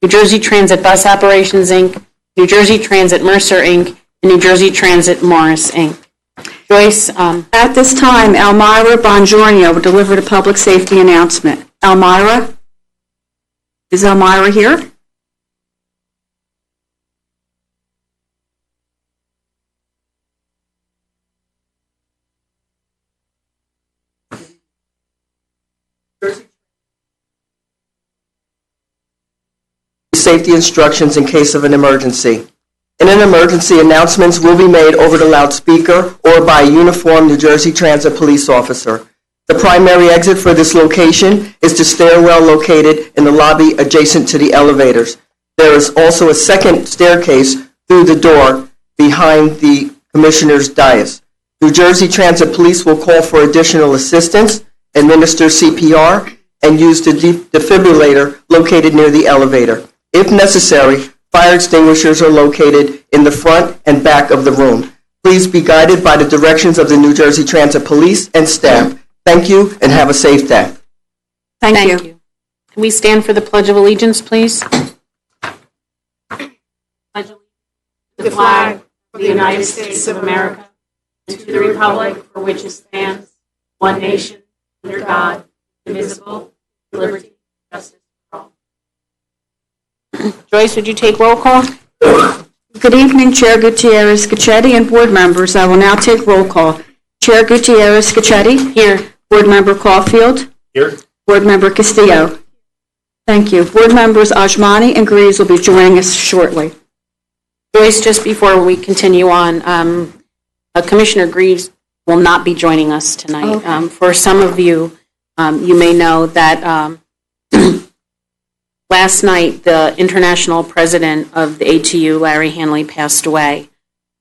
New Jersey Transit Bus Operations, Inc., New Jersey Transit Mercer, Inc., and New Jersey Transit Morris, Inc. Joyce. At this time, Elmira Bongiorno will deliver the public safety announcement. Elmira? Is Elmira here? Safety instructions in case of an emergency. In an emergency, announcements will be made over the loudspeaker or by a uniformed New Jersey Transit police officer. The primary exit for this location is the stairwell located in the lobby adjacent to the elevators. There is also a second staircase through the door behind the Commissioner's dais. New Jersey Transit Police will call for additional assistance, administer CPR, and use the defibrillator located near the elevator. If necessary, fire extinguishers are located in the front and back of the room. Please be guided by the directions of the New Jersey Transit Police and staff. Thank you and have a safe day. Thank you. Can we stand for the Pledge of Allegiance, please? Pledge allegiance to the flag of the United States of America and to the republic for which it stands, one nation, under God, indivisible, with liberty and justice for all. Joyce, would you take roll call? Good evening, Chair Gutierrez, Khechari, and board members. I will now take roll call. Chair Gutierrez, Khechari. Here. Board Member Caulfield. Here. Board Member Castillo. Thank you. Board members Osmani and Grieves will be joining us shortly. Joyce, just before we continue on, Commissioner Grieves will not be joining us tonight. Okay. For some of you, you may know that last night the international president of the ATU, Larry Hanley, passed away.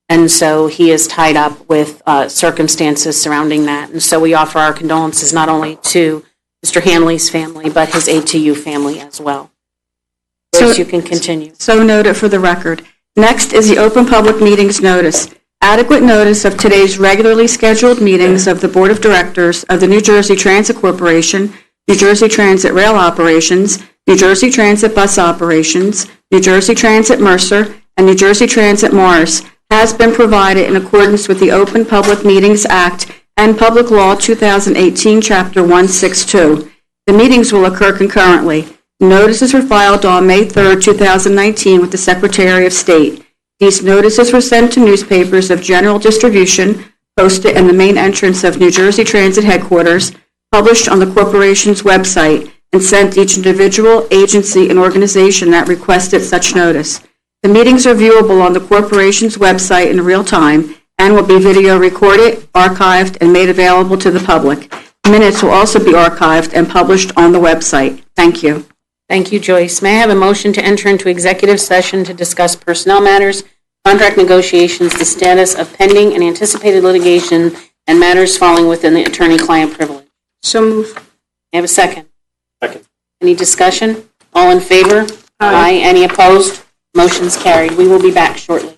And so he is tied up with circumstances surrounding that. And so we offer our condolences not only to Mr. Hanley's family, but his ATU family as well. So you can continue. So noted for the record. Next is the open public meetings notice. Adequate notice of today's regularly scheduled meetings of the Board of Directors of the New Jersey Transit Corporation, New Jersey Transit Rail Operations, New Jersey Transit Bus Operations, New Jersey Transit Mercer, and New Jersey Transit Morris has been provided in accordance with the Open Public Meetings Act and Public Law 2018, Chapter 162. The meetings will occur concurrently. Notices were filed on May 3, 2019 with the Secretary of State. These notices were sent to newspapers of general distribution, posted in the main entrance of New Jersey Transit headquarters, published on the corporation's website, and sent each individual, agency, and organization that requested such notice. The meetings are viewable on the corporation's website in real time and will be video recorded, archived, and made available to the public. Minutes will also be archived and published on the website. Thank you. Thank you, Joyce. May I have a motion to enter into executive session to discuss personnel matters, contract negotiations, the status of pending and anticipated litigation, and matters falling within the attorney-client privilege? So move. May I have a second? Second. Any discussion? All in favor? Aye. Any opposed? Motion's carried. We will be back shortly.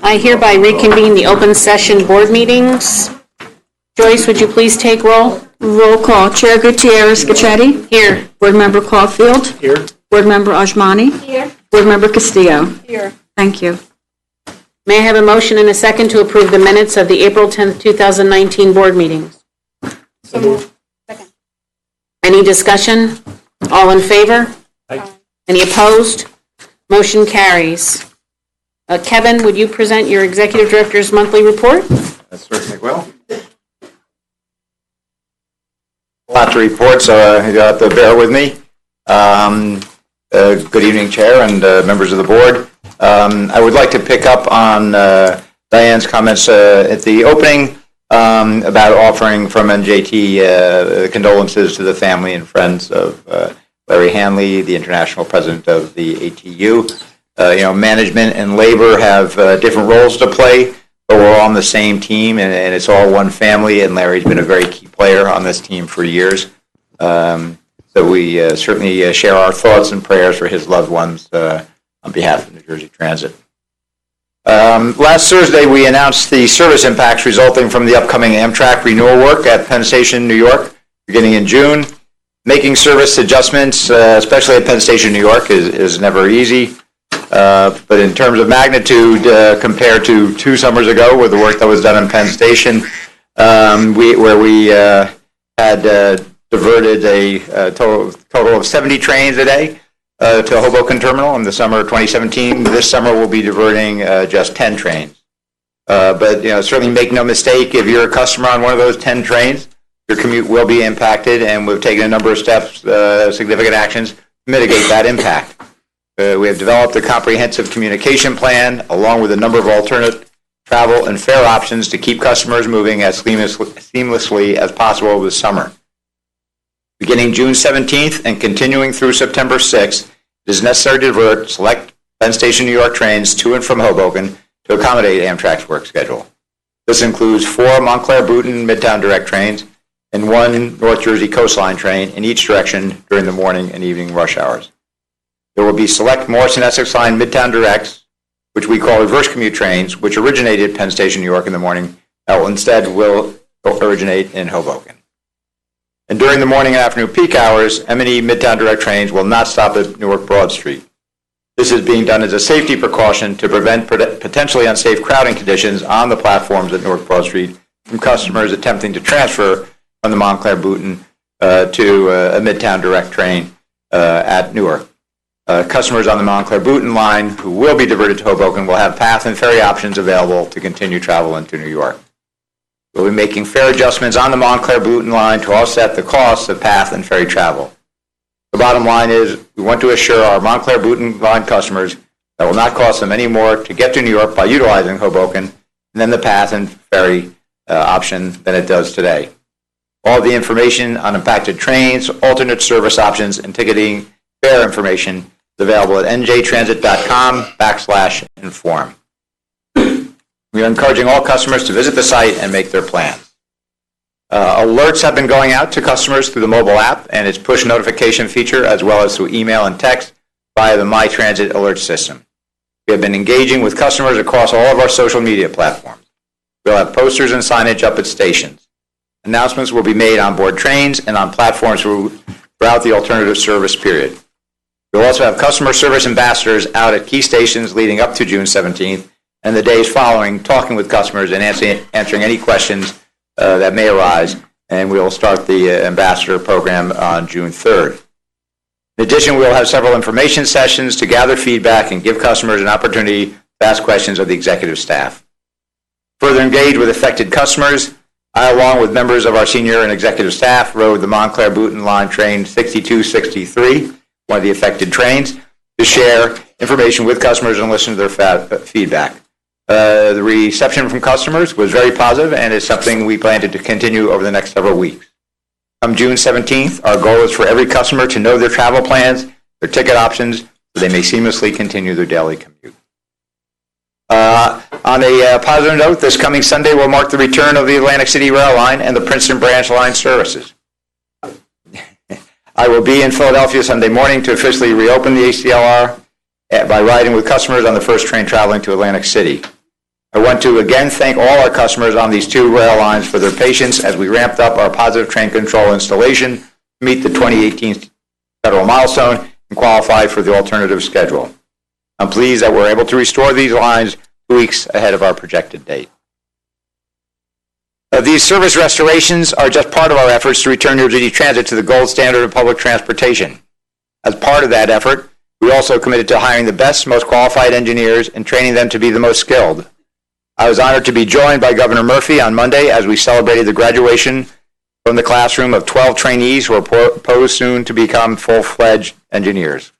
I hereby reconvene the open session board meetings. Joyce, would you please take roll? Roll call. Chair Gutierrez, Khechari. Here. Board Member Caulfield. Here. Board Member Osmani. Here. Board Member Castillo. Here. Thank you. May I have a motion and a second to approve the minutes of the April 10th, 2019 board meetings? So moved. Any discussion? All in favor? Aye. Any opposed? Motion carries. Kevin, would you present your Executive Director's monthly report? I certainly will. A lot to report, so you'll have to bear with me. Good evening, Chair and members of the board. I would like to pick up on Diane's comments at the opening about offering from NJT condolences to the family and friends of Larry Hanley, the international president of the ATU. Management and labor have different roles to play, but we're all on the same team, and it's all one family, and Larry's been a very key player on this team for years. So we certainly share our thoughts and prayers for his loved ones on behalf of New Jersey Transit. Last Thursday, we announced the service impacts resulting from the upcoming Amtrak renewal work at Penn Station, New York, beginning in June. Making service adjustments, especially at Penn Station, New York, is never easy. But in terms of magnitude, compared to 2 summers ago with the work that was done in Penn Station, where we had diverted a total of 70 trains a day to Hoboken Terminal in the summer of 2017. This summer we'll be diverting just 10 trains. But certainly make no mistake, if you're a customer on one of those 10 trains, your commute will be impacted, and we've taken a number of steps, significant actions to mitigate that impact. We have developed a comprehensive communication plan along with a number of alternate travel and fare options to keep customers moving as seamlessly as possible this summer. Beginning June 17th and continuing through September 6th, it is necessary to divert select Penn Station, New York trains to and from Hoboken to accommodate Amtrak's work schedule. This includes 4 Montclair, Bruton, Midtown direct trains and 1 North Jersey Coastline train in each direction during the morning and evening rush hours. There will be select Morrison Essex Line Midtown directs, which we call reverse commute trains, which originated at Penn Station, New York in the morning, that will instead originate in Hoboken. And during the morning and afternoon peak hours, M&E Midtown direct trains will not stop at Newark Broad Street. This is being done as a safety precaution to prevent potentially unsafe crowding conditions on the platforms at Newark Broad Street from customers attempting to transfer from the Montclair Boonton to a Midtown direct train at Newark. Customers on the Montclair Boonton line who will be diverted to Hoboken will have path and ferry options available to continue travel into New York. We'll be making fare adjustments on the Montclair Boonton line to offset the costs of path and ferry travel. The bottom line is we want to assure our Montclair Boonton line customers that will not cost them any more to get to New York by utilizing Hoboken than the path and ferry option than it does today. All the information on impacted trains, alternate service options, and ticketing fare information is available at njtransit.com/inform. We are encouraging all customers to visit the site and make their plans. Alerts have been going out to customers through the mobile app and its push notification feature, as well as through email and text via the My Transit alert system. We have been engaging with customers across all of our social media platforms. We'll have posters and signage up at stations. Announcements will be made on board trains and on platforms throughout the alternative service period. We'll also have customer service ambassadors out at key stations leading up to June 17th and the days following, talking with customers and answering any questions that may arise, and we'll start the ambassador program on June 3rd. In addition, we'll have several information sessions to gather feedback and give customers an opportunity to ask questions of the executive staff. Further engage with affected customers, I, along with members of our senior and executive staff, rode the Montclair Boonton line train 6263, one of the affected trains, to share information with customers and listen to their feedback. The reception from customers was very positive and is something we plan to continue over the next several weeks. Come June 17th, our goal is for every customer to know their travel plans, their ticket options, so they may seamlessly continue their daily commute. On a positive note, this coming Sunday will mark the return of the Atlantic City Rail Line and the Princeton Branch Line services. I will be in Philadelphia Sunday morning to officially reopen the ACLR by riding with customers on the first train traveling to Atlantic City. I want to again thank all our customers on these two rail lines for their patience as we ramped up our positive train control installation to meet the 2018 federal milestone and qualify for the alternative schedule. I'm pleased that we're able to restore these lines 2 weeks ahead of our projected date. These service restorations are just part of our efforts to return New Jersey Transit to the gold standard of public transportation. As part of that effort, we also committed to hiring the best, most qualified engineers and training them to be the most skilled. I was honored to be joined by Governor Murphy on Monday as we celebrated the graduation from the classroom of 12 trainees who are poised soon to become full-fledged engineers.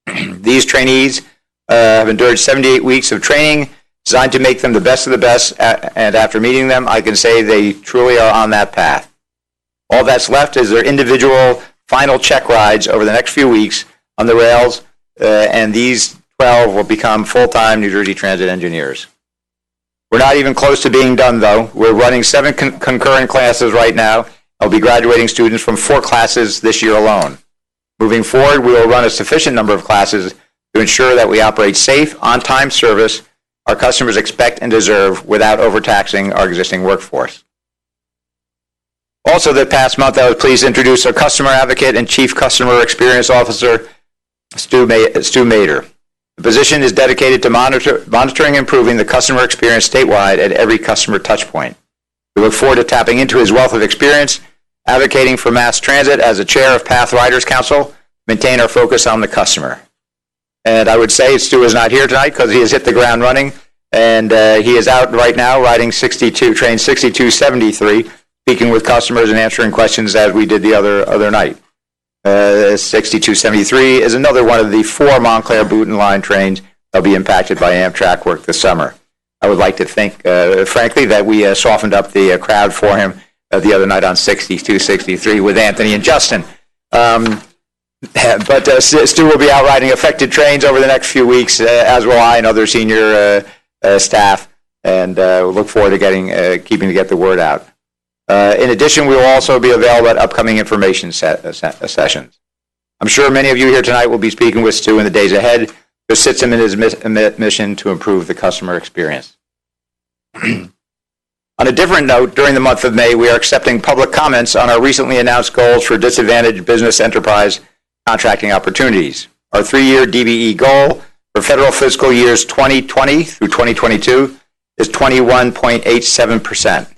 These trainees have endured 78 weeks of training designed to make them the best of the best, and after meeting them, I can say they truly are on that path. All that's left is their individual final check rides over the next few weeks on the rails, and these 12 will become full-time New Jersey Transit engineers. We're not even close to being done, though. We're running 7 concurrent classes right now. I'll be graduating students from 4 classes this year alone. Moving forward, we will run a sufficient number of classes to ensure that we operate safe, on-time service our customers expect and deserve without overtaxing our existing workforce. Also, this past month, I was pleased to introduce our customer advocate and chief customer experience officer, Stu Mader. The position is dedicated to monitoring and improving the customer experience statewide at every customer touchpoint. We look forward to tapping into his wealth of experience, advocating for mass transit as a chair of Path Riders Council, maintain our focus on the customer. And I would say Stu is not here tonight because he has hit the ground running, and he is out right now riding train 6273, speaking with customers and answering questions as we did the other night. 6273 is another one of the 4 Montclair Boonton line trains that will be impacted by Amtrak work this summer. I would like to think, frankly, that we softened up the crowd for him the other night on 6263 with Anthony and Justin. But Stu will be out riding affected trains over the next few weeks, as will I and other senior staff, and we'll look forward to keeping to get the word out. In addition, we will also be available at upcoming information sessions. I'm sure many of you here tonight will be speaking with Stu in the days ahead to assist him in his mission to improve the customer experience. On a different note, during the month of May, we are accepting public comments on our recently announced goals for disadvantaged business enterprise contracting opportunities. Our 3-year DBE goal for federal fiscal years 2020 through 2022 is 21.87%.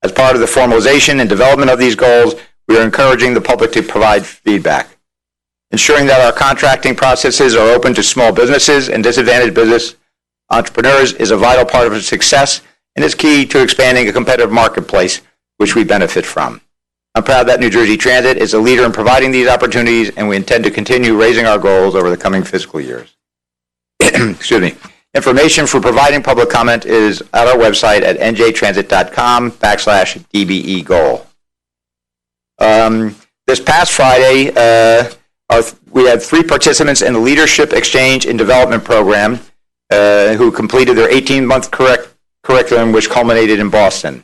As part of the formalization and development of these goals, we are encouraging the public to provide feedback. Ensuring that our contracting processes are open to small businesses and disadvantaged business entrepreneurs is a vital part of its success and is key to expanding a competitive marketplace, which we benefit from. I'm proud that New Jersey Transit is a leader in providing these opportunities, and we intend to continue raising our goals over the coming fiscal years. Excuse me. Information for providing public comment is at our website at njtransit.com/DBE goal. This past Friday, we had 3 participants in the Leadership Exchange and Development Program who completed their 18-month curriculum, which culminated in Boston.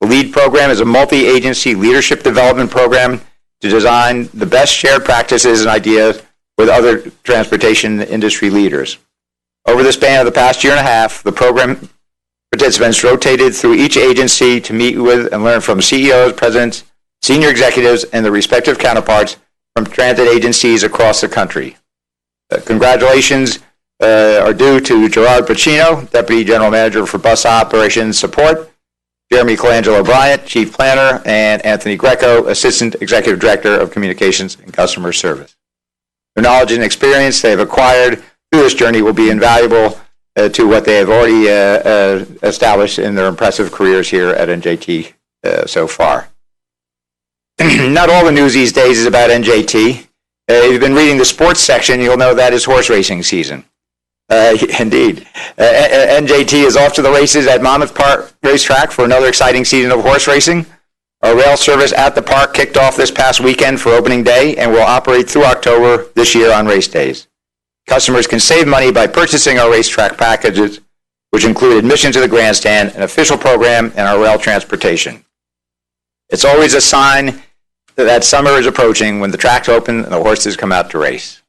The LEAD program is a multi-agency leadership development program to design the best shared practices and ideas with other transportation industry leaders. Over the span of the past year and a half, the program participants rotated through each agency to meet with and learn from CEOs, presidents, senior executives, and their respective counterparts from transit agencies across the country. Congratulations are due to Gerard Pacino, Deputy General Manager for Bus Operations Support, Jeremy Colangelo Bryant, Chief Planner, and Anthony Greco, Assistant Executive Director of Communications and Customer Service. Their knowledge and experience they have acquired through this journey will be invaluable to what they have already established in their impressive careers here at NJT so far. Not all the news these days is about NJT. If you've been reading the sports section, you'll know that is horse racing season. Indeed. NJT is off to the races at Monmouth Park Racetrack for another exciting season of horse racing. Our rail service at the park kicked off this past weekend for opening day and will operate through October this year on race days. Customers can save money by purchasing our racetrack packages, which include admission to the grandstand, an official program, and our rail transportation. It's always a sign that summer is approaching when the tracks open and the horses come out to race.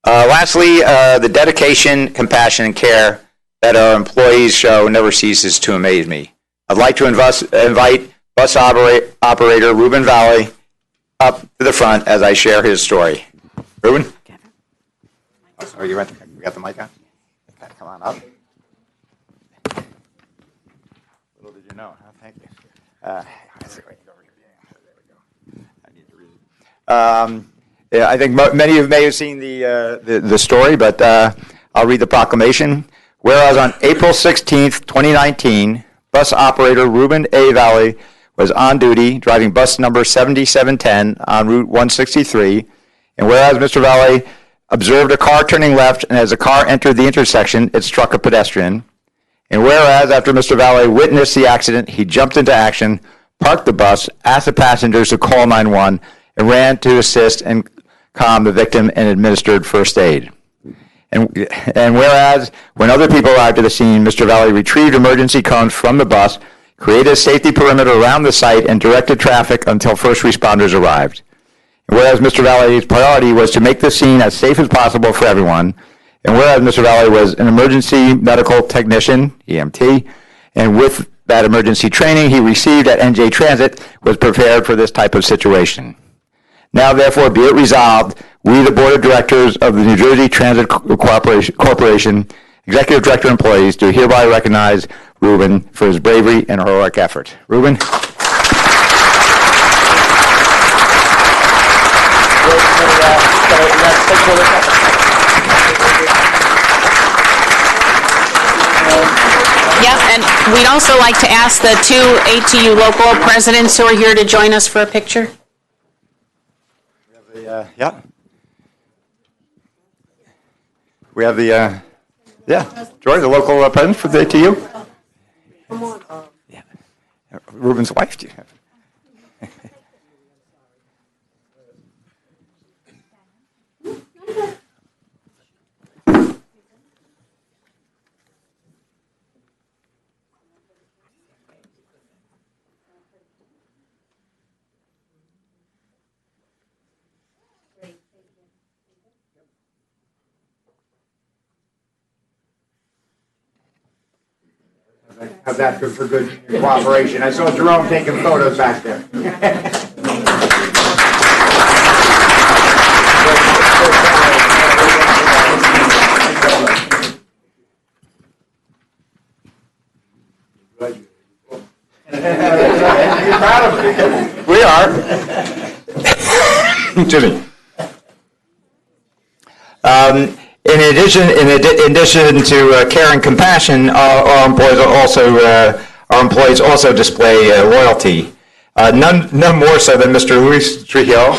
Lastly, the dedication, compassion, and care that our employees show never ceases to amaze me. I'd like to invite bus operator Ruben Valley up to the front as I share his story. Ruben? Oh, you got the mic on? Okay, come on up. Little did you know, huh? Thank you. Yeah, I think many of you may have seen the story, but I'll read the proclamation. Whereas on April 16th, 2019, bus operator Ruben A. Valley was on duty driving bus number 7710 on Route 163, and whereas Mr. Valley observed a car turning left, and as the car entered the intersection, it struck a pedestrian, and whereas after Mr. Valley witnessed the accident, he jumped into action, parked the bus, asked the passengers to call 911, and ran to assist and calm the victim and administered first aid. And whereas when other people arrived at the scene, Mr. Valley retrieved emergency cones from the bus, created a safety perimeter around the site, and directed traffic until first responders arrived. And whereas Mr. Valley's priority was to make the scene as safe as possible for everyone, and whereas Mr. Valley was an emergency medical technician, EMT, and with that emergency training he received at NJ Transit, was prepared for this type of situation. Now, therefore, be it resolved, we, the Board of Directors of the New Jersey Transit Corporation, Executive Director employees, do hereby recognize Ruben for his bravery and heroic effort. Ruben? Yep, and we'd also like to ask the two ATU local presidents who are here to join us for a picture. Yeah. We have the, George, the local president for the ATU. Come on. Yeah. Ruben's wife, do you have? How's that good for good cooperation? I saw Jerome taking photos back there. You're proud of it. We are. Jimmy. In addition to care and compassion, our employees also display loyalty. None more so than Mr. Luis Trujillo,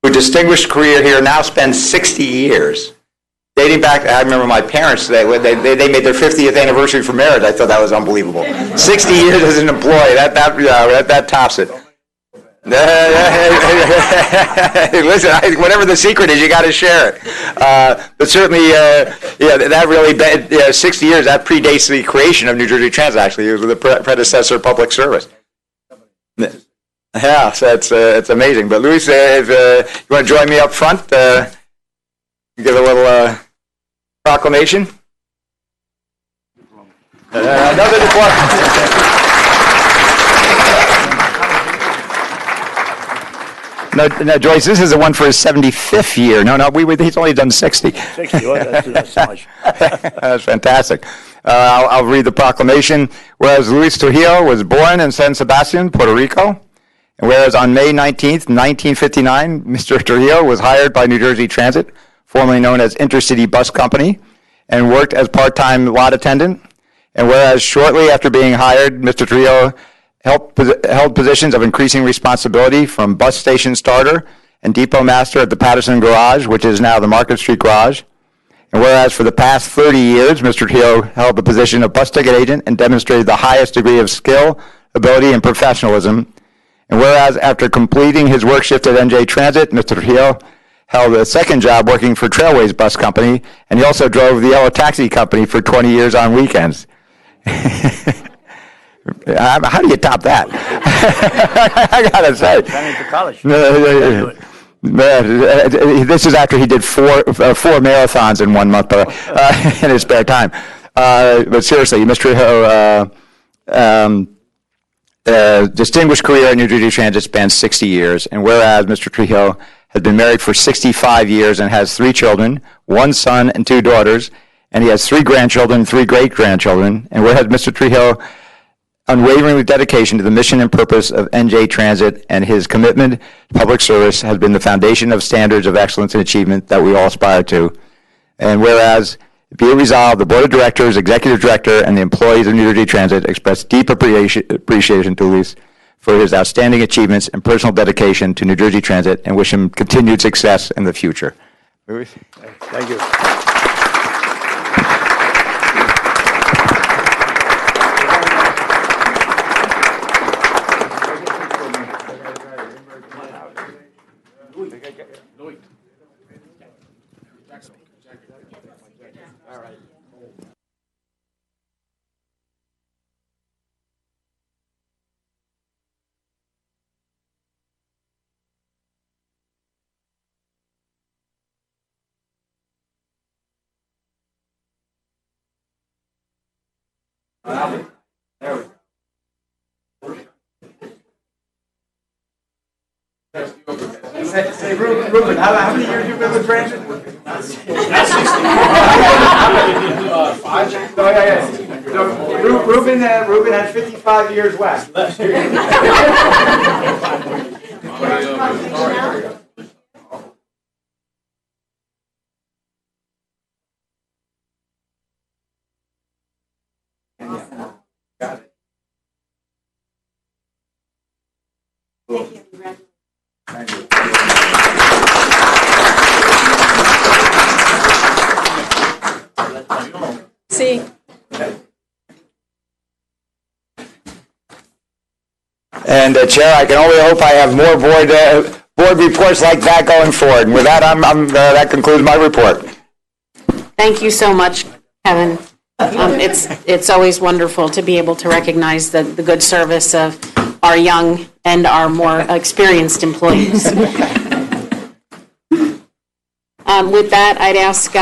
who distinguished career here now spends 60 years. Dating back, I remember my parents, they made their 50th anniversary for marriage. I thought that was unbelievable. 60 years as an employee, that tops it. Listen, whatever the secret is, you got to share it. But certainly, that really, 60 years, that predates the creation of New Jersey Transit, actually. It was the predecessor public service. Yeah, so it's amazing. But Luis, if you want to join me up front, give a little proclamation. Another deployment. No, Joyce, this is the one for his 75th year. No, he's only done 60. 60, that's so much. That's fantastic. I'll read the proclamation. Whereas Luis Trujillo was born in San Sebastian, Puerto Rico, and whereas on May 19th, 1959, Mr. Trujillo was hired by New Jersey Transit, formerly known as Intercity Bus Company, and worked as part-time lot attendant, and whereas shortly after being hired, Mr. Trujillo held positions of increasing responsibility from bus station starter and depot master at the Patterson Garage, which is now the Market Street Garage. And whereas for the past 30 years, Mr. Trujillo held the position of bus ticket agent and demonstrated the highest degree of skill, ability, and professionalism. And whereas after completing his work shift at NJ Transit, Mr. Trujillo held a second job working for Trailways Bus Company, and he also drove the Yellow Taxi Company for 20 years on weekends. How do you top that? I gotta say. This is after he did four marathons in 1 month in his spare time. But seriously, Mr. Distinguished career at New Jersey Transit spans 60 years, and whereas Mr. Trujillo has been married for 65 years and has 3 children, 1 son and 2 daughters, and he has 3 grandchildren, 3 great-grandchildren, and whereas Mr. Trujillo unwavering dedication to the mission and purpose of NJ Transit and his commitment to public service has been the foundation of standards of excellence and achievement that we all aspire to. And whereas, be it resolved, the Board of Directors, Executive Director, and the employees of New Jersey Transit express deep appreciation to Luis for his outstanding achievements and personal dedication to New Jersey Transit and wish him continued success in the future. Thank you. Say, Ruben, how many years you been with Transit? Not 60. Five? Oh, yeah. So, Ruben had 55 years left. Got it. Thank you. See. And Chair, I can only hope I have more board reports like that going forward. And with that, that concludes my report. Thank you so much, Kevin. It's always wonderful to be able to recognize the good service of our young and our more experienced employees. With that, I'd ask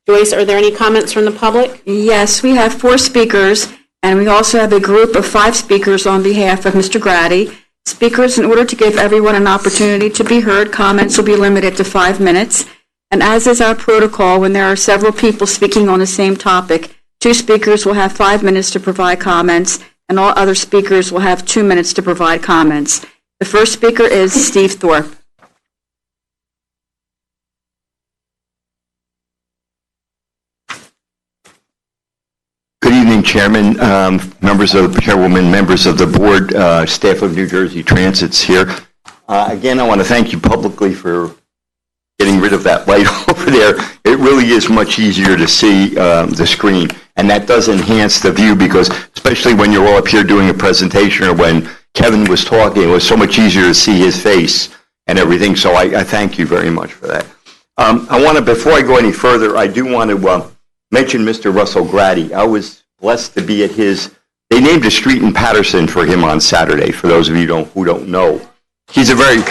Joyce, are there any comments from the public? Yes, we have 4 speakers, and we also have a group of 5 speakers on behalf of Mr. Grady. Speakers, in order to give everyone an opportunity to be heard, comments will be limited to 5 minutes. And as is our protocol, when there are several people speaking on the same topic, 2 speakers will have 5 minutes to provide comments, and all other speakers will have 2 minutes to provide comments. The first speaker is Steve Thorpe. Good evening, Chairman, members of the Chairwoman, members of the board, staff of New Jersey Transit's here. Again, I want to thank you publicly for getting rid of that light over there. It really is much easier to see the screen, and that does enhance the view because, especially when you're all up here doing a presentation or when Kevin was talking, it was so much easier to see his face and everything, so I thank you very much for that. Before I go any further, I do want to mention Mr. Russell Grady. I was blessed to be at they named a street in Patterson for him on Saturday, for those of you who don't know. He's a very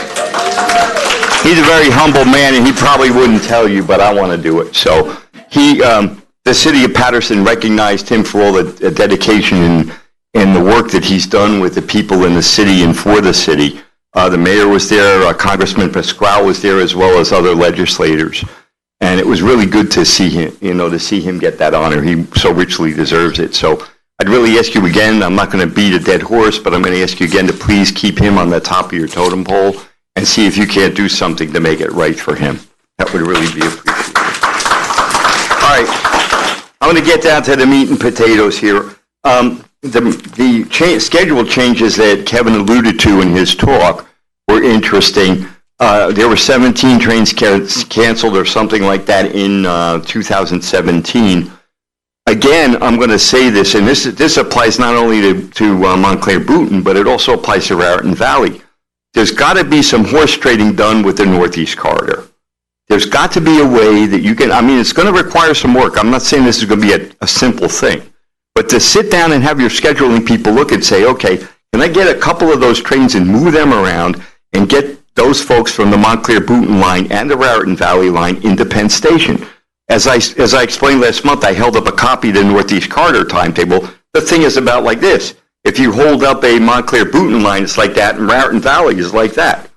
humble man, and he probably wouldn't tell you, but I want to do it. So the city of Patterson recognized him for all the dedication and the work that he's done with the people in the city and for the city. The mayor was there, Congressman Pasquale was there, as well as other legislators. And it was really good to see him, get that honor. He so richly deserves it. So I'd really ask you again, I'm not going to beat a dead horse, but I'm going to ask you again to please keep him on the top of your totem pole and see if you can't do something to make it right for him. That would really be appreciated. All right, I'm going to get down to the meat and potatoes here. The schedule changes that Kevin alluded to in his talk were interesting. There were 17 trains canceled or something like that in 2017. Again, I'm going to say this, and this applies not only to Montclair Boonton, but it also applies to Raritan Valley. There's got to be some horse trading done with the Northeast Corridor. There's got to be a way that you can, it's going to require some work. I'm not saying this is going to be a simple thing, but to sit down and have your scheduling people look and say, okay, can I get a couple of those trains and move them around and get those folks from the Montclair Boonton line and the Raritan Valley line into Penn Station? As I explained last month, I held up a copy of the Northeast Corridor timetable. The thing is about like this. If you hold up a Montclair Boonton line, it's like that, and Raritan Valley is like that.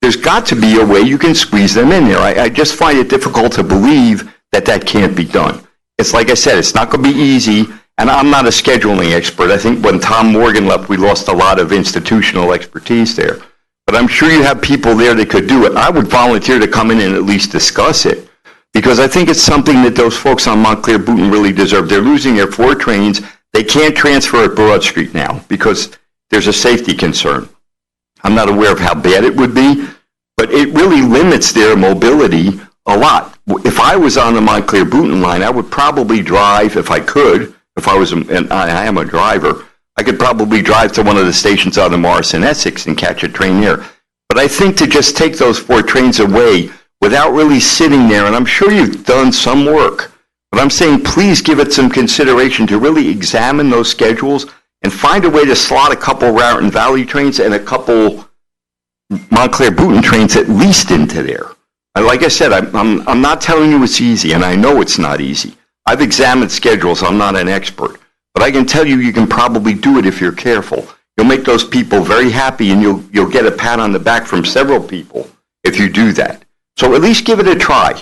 There's got to be a way you can squeeze them in there. I just find it difficult to believe that can't be done. It's like I said, it's not going to be easy, and I'm not a scheduling expert. I think when Tom Morgan left, we lost a lot of institutional expertise there. But I'm sure you have people there that could do it. I would volunteer to come in and at least discuss it, because I think it's something that those folks on Montclair Boonton really deserve. They're losing their 4 trains. They can't transfer at Broad Street now because there's a safety concern. I'm not aware of how bad it would be, but it really limits their mobility a lot. If I was on the Montclair Boonton line, I would probably drive, if I could, if I was, and I am a driver, I could probably drive to one of the stations out of Morrison, Essex, and catch a train there. But I think to just take those 4 trains away without really sitting there, and I'm sure you've done some work, but I'm saying please give it some consideration to really examine those schedules and find a way to slot a couple Raritan Valley trains and a couple Montclair Boonton trains at least into there. And like I said, I'm not telling you it's easy, and I know it's not easy. I've examined schedules. I'm not an expert. But I can tell you can probably do it if you're careful. You'll make those people very happy, and you'll get a pat on the back from several people if you do that. So at least give it a try.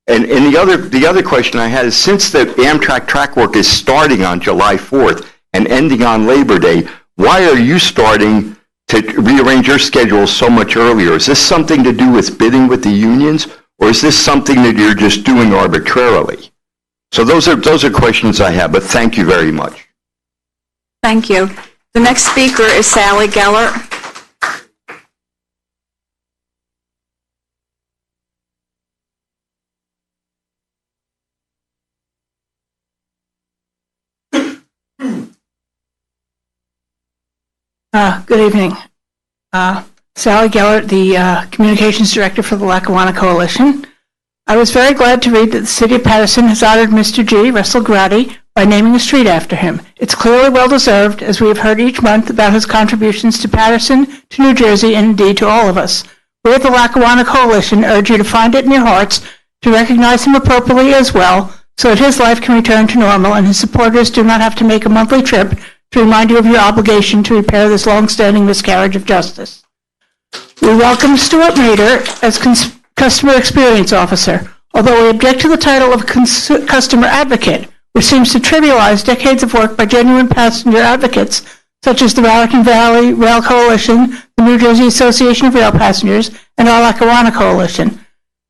And the other question I had is, since the Amtrak track work is starting on July 4th and ending on Labor Day, why are you starting to rearrange your schedule so much earlier? Is this something to do with bidding with the unions, or is this something that you're just doing arbitrarily? So those are questions I have, but thank you very much. Thank you. The next speaker is Sally Geller. Good evening. Sally Gellert, the Communications Director for the Lackawanna Coalition. I was very glad to read that the City of Paterson has honored Mr. G. Russell Grady by naming a street after him. It's clearly well-deserved, as we have heard each month about his contributions to Paterson, to New Jersey, and indeed to all of us. We at the Lackawanna Coalition urge you to find it in your hearts to recognize him appropriately as well, so that his life can return to normal and his supporters do not have to make a monthly trip to remind you of your obligation to repair this long-standing miscarriage of justice. We welcome Stuart Mader as Customer Experience Officer, although we object to the title of Customer Advocate, which seems to trivialize decades of work by genuine passenger advocates, such as the Raritan Valley Rail Coalition, the New Jersey Association of Rail Passengers, and our Lackawanna Coalition.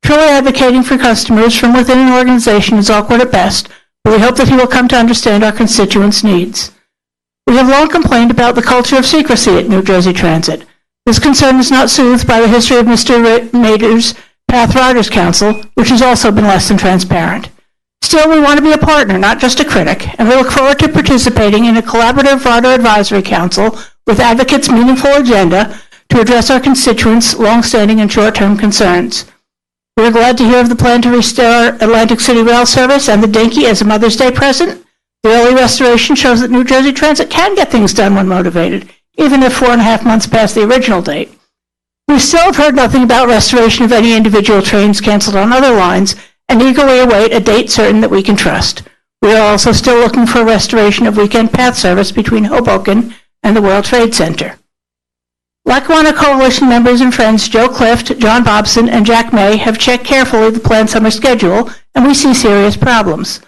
Truly advocating for customers from within an organization is awkward at best, but we hope that he will come to understand our constituents' needs. We have long complained about the culture of secrecy at New Jersey Transit. This concern is not soothed by the history of Mr. Mader's Path Riders Council, which has also been less than transparent. Still, we want to be a partner, not just a critic, and we look forward to participating in a collaborative Rider Advisory Council with advocates' meaningful agenda to address our constituents' long-standing and short-term concerns. We are glad to hear of the plan to restore Atlantic City Rail Service and the Dinky as a Mother's Day present. The early restoration shows that New Jersey Transit can get things done when motivated, even if 4.5 months past the original date. We still have heard nothing about restoration of any individual trains canceled on other lines and eagerly await a date certain that we can trust. We are also still looking for a restoration of weekend path service between Hoboken and the World Trade Center. Lackawanna Coalition members and friends Joe Clift, John Bobson, and Jack May have checked carefully the planned summer schedule, and we see serious problems.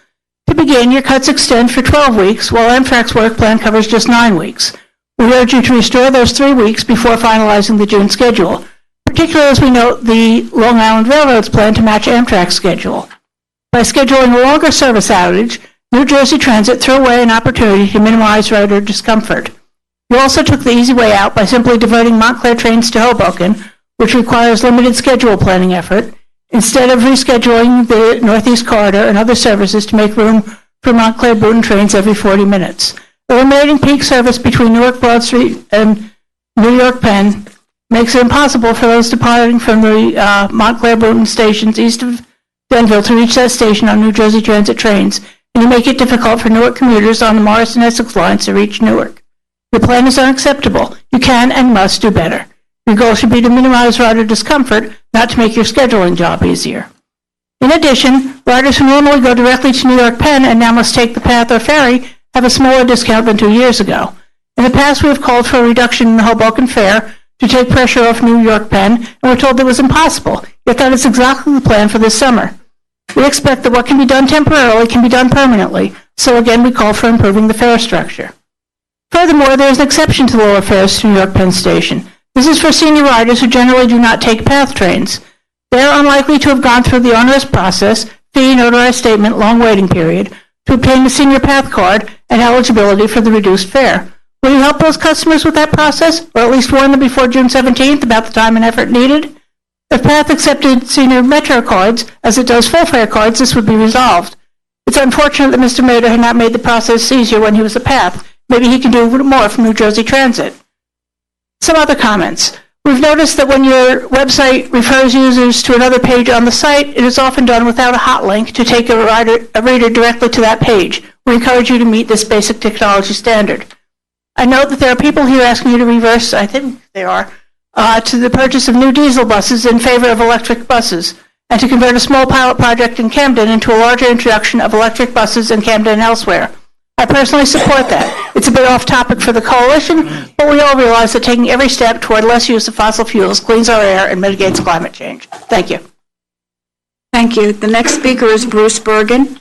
To begin, your cuts extend for 12 weeks, while Amtrak's work plan covers just 9 weeks. We urge you to restore those 3 weeks before finalizing the June schedule, particularly as we note the Long Island Railroad's plan to match Amtrak's schedule. By scheduling a longer service outage, New Jersey Transit threw away an opportunity to minimize rider discomfort. You also took the easy way out by simply diverting Montclair trains to Hoboken, which requires limited schedule planning effort, instead of rescheduling the Northeast Corridor and other services to make room for Montclair Bruton trains every 40 minutes. Eliminating peak service between Newark Broad Street and New York Penn makes it impossible for those departing from the Montclair Boonton stations east of Denville to reach that station on New Jersey Transit trains, and you make it difficult for Newark commuters on the Morrison Essex lines to reach Newark. Your plan is unacceptable. You can and must do better. Your goal should be to minimize rider discomfort, not to make your scheduling job easier. In addition, riders who normally go directly to New York Penn and now must take the path or ferry have a smaller discount than 2 years ago. In the past, we have called for a reduction in the Hoboken fare to take pressure off New York Penn, and we're told that was impossible, yet that is exactly the plan for this summer. We expect that what can be done temporarily can be done permanently, so again, we call for improving the fare structure. Furthermore, there is an exception to lower fares to New York Penn Station. This is for senior riders who generally do not take PATH trains. They are unlikely to have gone through the onerous process, fee, notarized statement, long waiting period, to obtain the senior PATH card and eligibility for the reduced fare. Will you help those customers with that process, or at least warn them before June 17th about the time and effort needed? If PATH accepted senior Metro cards, as it does full fare cards, this would be resolved. It's unfortunate that Mr. Mader had not made the process easier when he was a PATH. Maybe he can do more from New Jersey Transit. Some other comments. We've noticed that when your website refers users to another page on the site, it is often done without a hot link to take a reader directly to that page. We encourage you to meet this basic technology standard. I note that there are people here asking you to reverse, I think they are, to the purchase of new diesel buses in favor of electric buses, and to convert a small pilot project in Camden into a larger introduction of electric buses in Camden and elsewhere. I personally support that. It's a bit off topic for the coalition, but we all realize that taking every step toward less use of fossil fuels cleans our air and mitigates climate change. Thank you. Thank you. The next speaker is Bruce Bergen.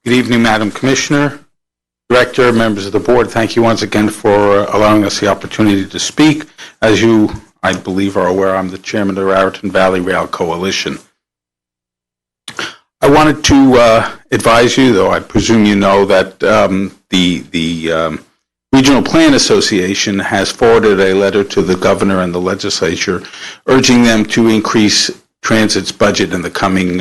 Good evening, Madam Commissioner, Director, members of the board. Thank you once again for allowing us the opportunity to speak. As you, I believe, are aware, I'm the chairman of the Raritan Valley Rail Coalition. I wanted to advise you, though I presume you know, that the Regional Plan Association has forwarded a letter to the governor and the legislature urging them to increase transit's budget in the coming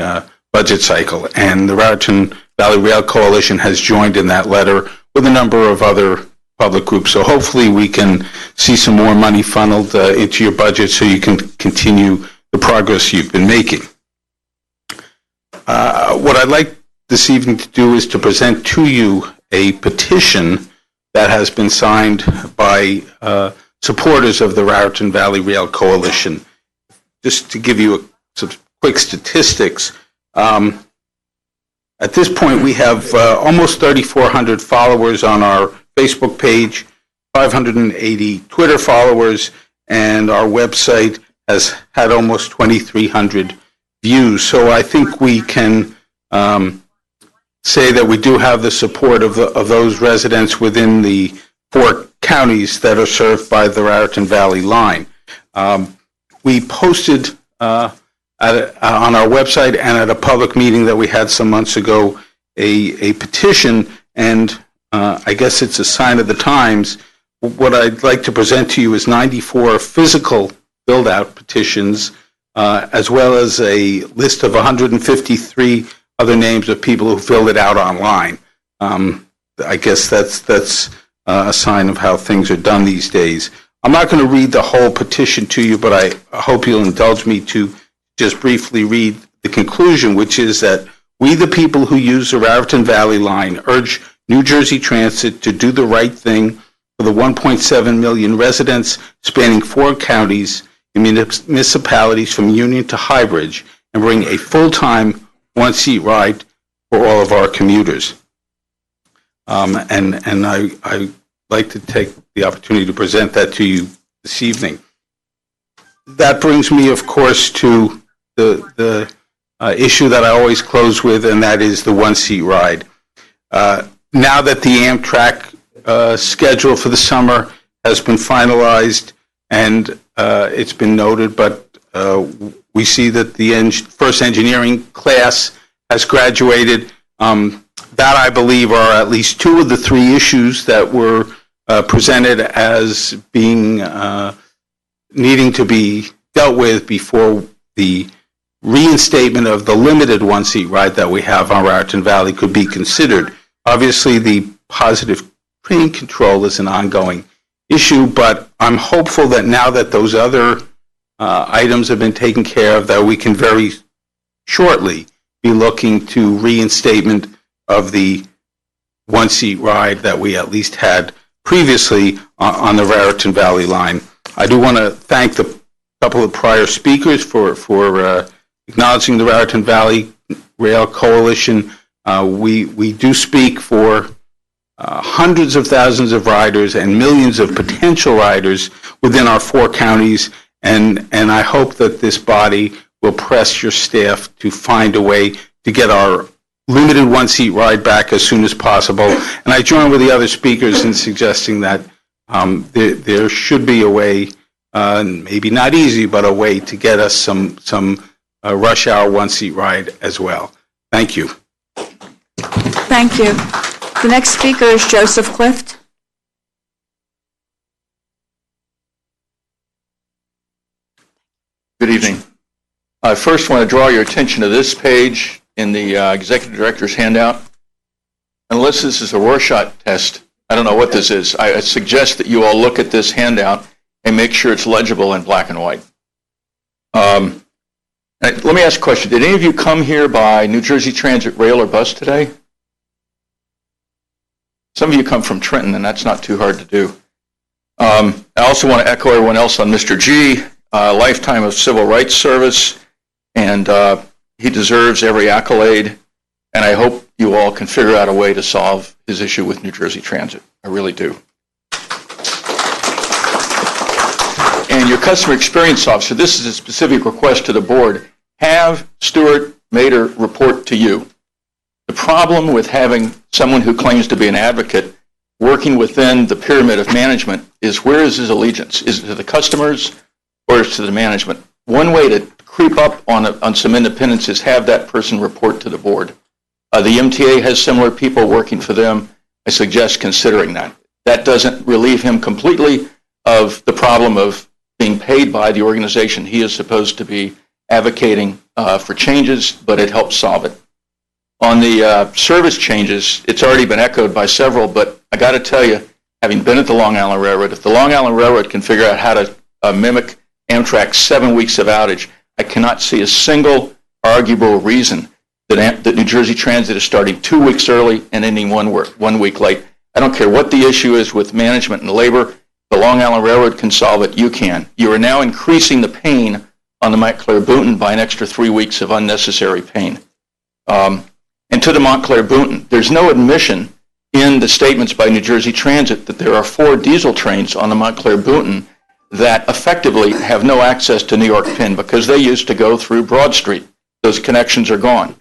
budget cycle. And the Raritan Valley Rail Coalition has joined in that letter with a number of other public groups. So hopefully we can see some more money funneled into your budget so you can continue the progress you've been making. What I'd like this evening to do is to present to you a petition that has been signed by supporters of the Raritan Valley Rail Coalition. Just to give you some quick statistics, at this point, we have almost 3,400 followers on our Facebook page, 580 Twitter followers, and our website has had almost 2,300 views. So I think we can say that we do have the support of those residents within the 4 counties that are served by the Raritan Valley line. We posted on our website and at a public meeting that we had some months ago, a petition, and I guess it's a sign of the times. What I'd like to present to you is 94 physical build-out petitions, as well as a list of 153 other names of people who filled it out online. I guess that's a sign of how things are done these days. I'm not going to read the whole petition to you, but I hope you'll indulge me to just briefly read the conclusion, which is that we, the people who use the Raritan Valley line, urge New Jersey Transit to do the right thing for the 1.7 million residents spanning 4 counties and municipalities from Union to Highbridge and bring a full-time, one-seat ride for all of our commuters. And I like to take the opportunity to present that to you this evening. That brings me, of course, to the issue that I always close with, and that is the one-seat ride. Now that the Amtrak schedule for the summer has been finalized and it's been noted, but we see that the first engineering class has graduated. That, I believe, are at least 2 of the 3 issues that were presented as being needing to be dealt with before the reinstatement of the limited one-seat ride that we have on Raritan Valley could be considered. Obviously, the positive train control is an ongoing issue, but I'm hopeful that now that those other items have been taken care of, that we can very shortly be looking to reinstatement of the one-seat ride that we at least had previously on the Raritan Valley line. I do want to thank the couple of prior speakers for acknowledging the Raritan Valley Rail Coalition. We do speak for hundreds of thousands of riders and millions of potential riders within our 4 counties, and I hope that this body will press your staff to find a way to get our limited one-seat ride back as soon as possible. And I join with the other speakers in suggesting that there should be a way, maybe not easy, but a way to get us some rush hour one-seat ride as well. Thank you. Thank you. The next speaker is Joseph Clift. Good evening. I first want to draw your attention to this page in the Executive Director's handout. Unless this is a Rorschach test, I don't know what this is. I suggest that you all look at this handout and make sure it's legible in black and white. Let me ask a question. Did any of you come here by New Jersey Transit rail or bus today? Some of you come from Trenton, and that's not too hard to do. I also want to echo everyone else on Mr. G, a lifetime of civil rights service, and he deserves every accolade, and I hope you all can figure out a way to solve his issue with New Jersey Transit. I really do. And your customer experience officer, this is a specific request to the board, have Stuart Mader report to you. The problem with having someone who claims to be an advocate working within the pyramid of management is, where is his allegiance? Is it to the customers or is it to the management? One way to creep up on some independence is have that person report to the board. The MTA has similar people working for them. I suggest considering that. That doesn't relieve him completely of the problem of being paid by the organization he is supposed to be advocating for changes, but it helps solve it. On the service changes, it's already been echoed by several, but I got to tell you, having been at the Long Island Railroad, if the Long Island Railroad can figure out how to mimic Amtrak's 7 weeks of outage, I cannot see a single arguable reason that New Jersey Transit is starting 2 weeks early and ending 1 week late. I don't care what the issue is with management and labor. The Long Island Railroad can solve it. You can. You are now increasing the pain on the Montclair Boonton by an extra 3 weeks of unnecessary pain. And to the Montclair Boonton, there's no admission in the statements by New Jersey Transit that there are 4 diesel trains on the Montclair Boonton that effectively have no access to New York Penn because they used to go through Broad Street. Those connections are gone.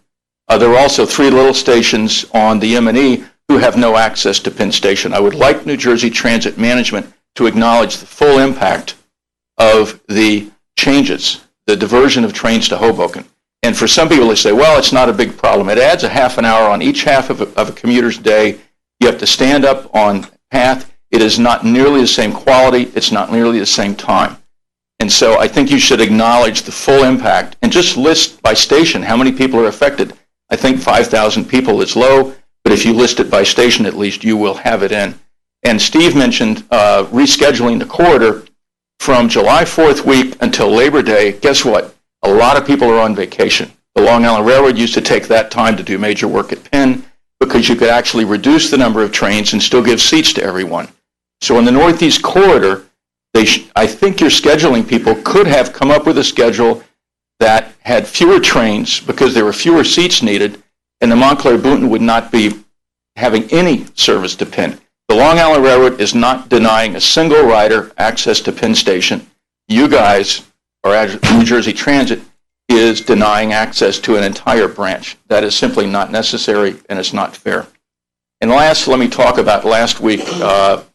There are also 3 little stations on the M&E who have no access to Penn Station. I would like New Jersey Transit management to acknowledge the full impact of the changes, the diversion of trains to Hoboken. And for some people, they say, well, it's not a big problem. It adds a half an hour on each half of a commuter's day. You have to stand up on path. It is not nearly the same quality. It's not nearly the same time. And so I think you should acknowledge the full impact and just list by station how many people are affected. I think 5,000 people is low, but if you list it by station, at least you will have it in. And Steve mentioned rescheduling the corridor from July 4th week until Labor Day. Guess what? A lot of people are on vacation. The Long Island Railroad used to take that time to do major work at Penn because you could actually reduce the number of trains and still give seats to everyone. So in the Northeast Corridor, I think your scheduling people could have come up with a schedule that had fewer trains because there were fewer seats needed, and the Montclair Boonton would not be having any service to Penn. The Long Island Railroad is not denying a single rider access to Penn Station. You guys, or New Jersey Transit, is denying access to an entire branch. That is simply not necessary, and it's not fair. And last, let me talk about last week.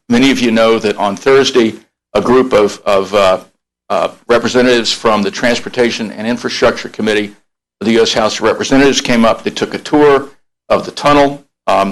Many of you know that on Thursday, a group of representatives from the Transportation and Infrastructure Committee of the U.S. House of Representatives came up. They took a tour of the tunnel.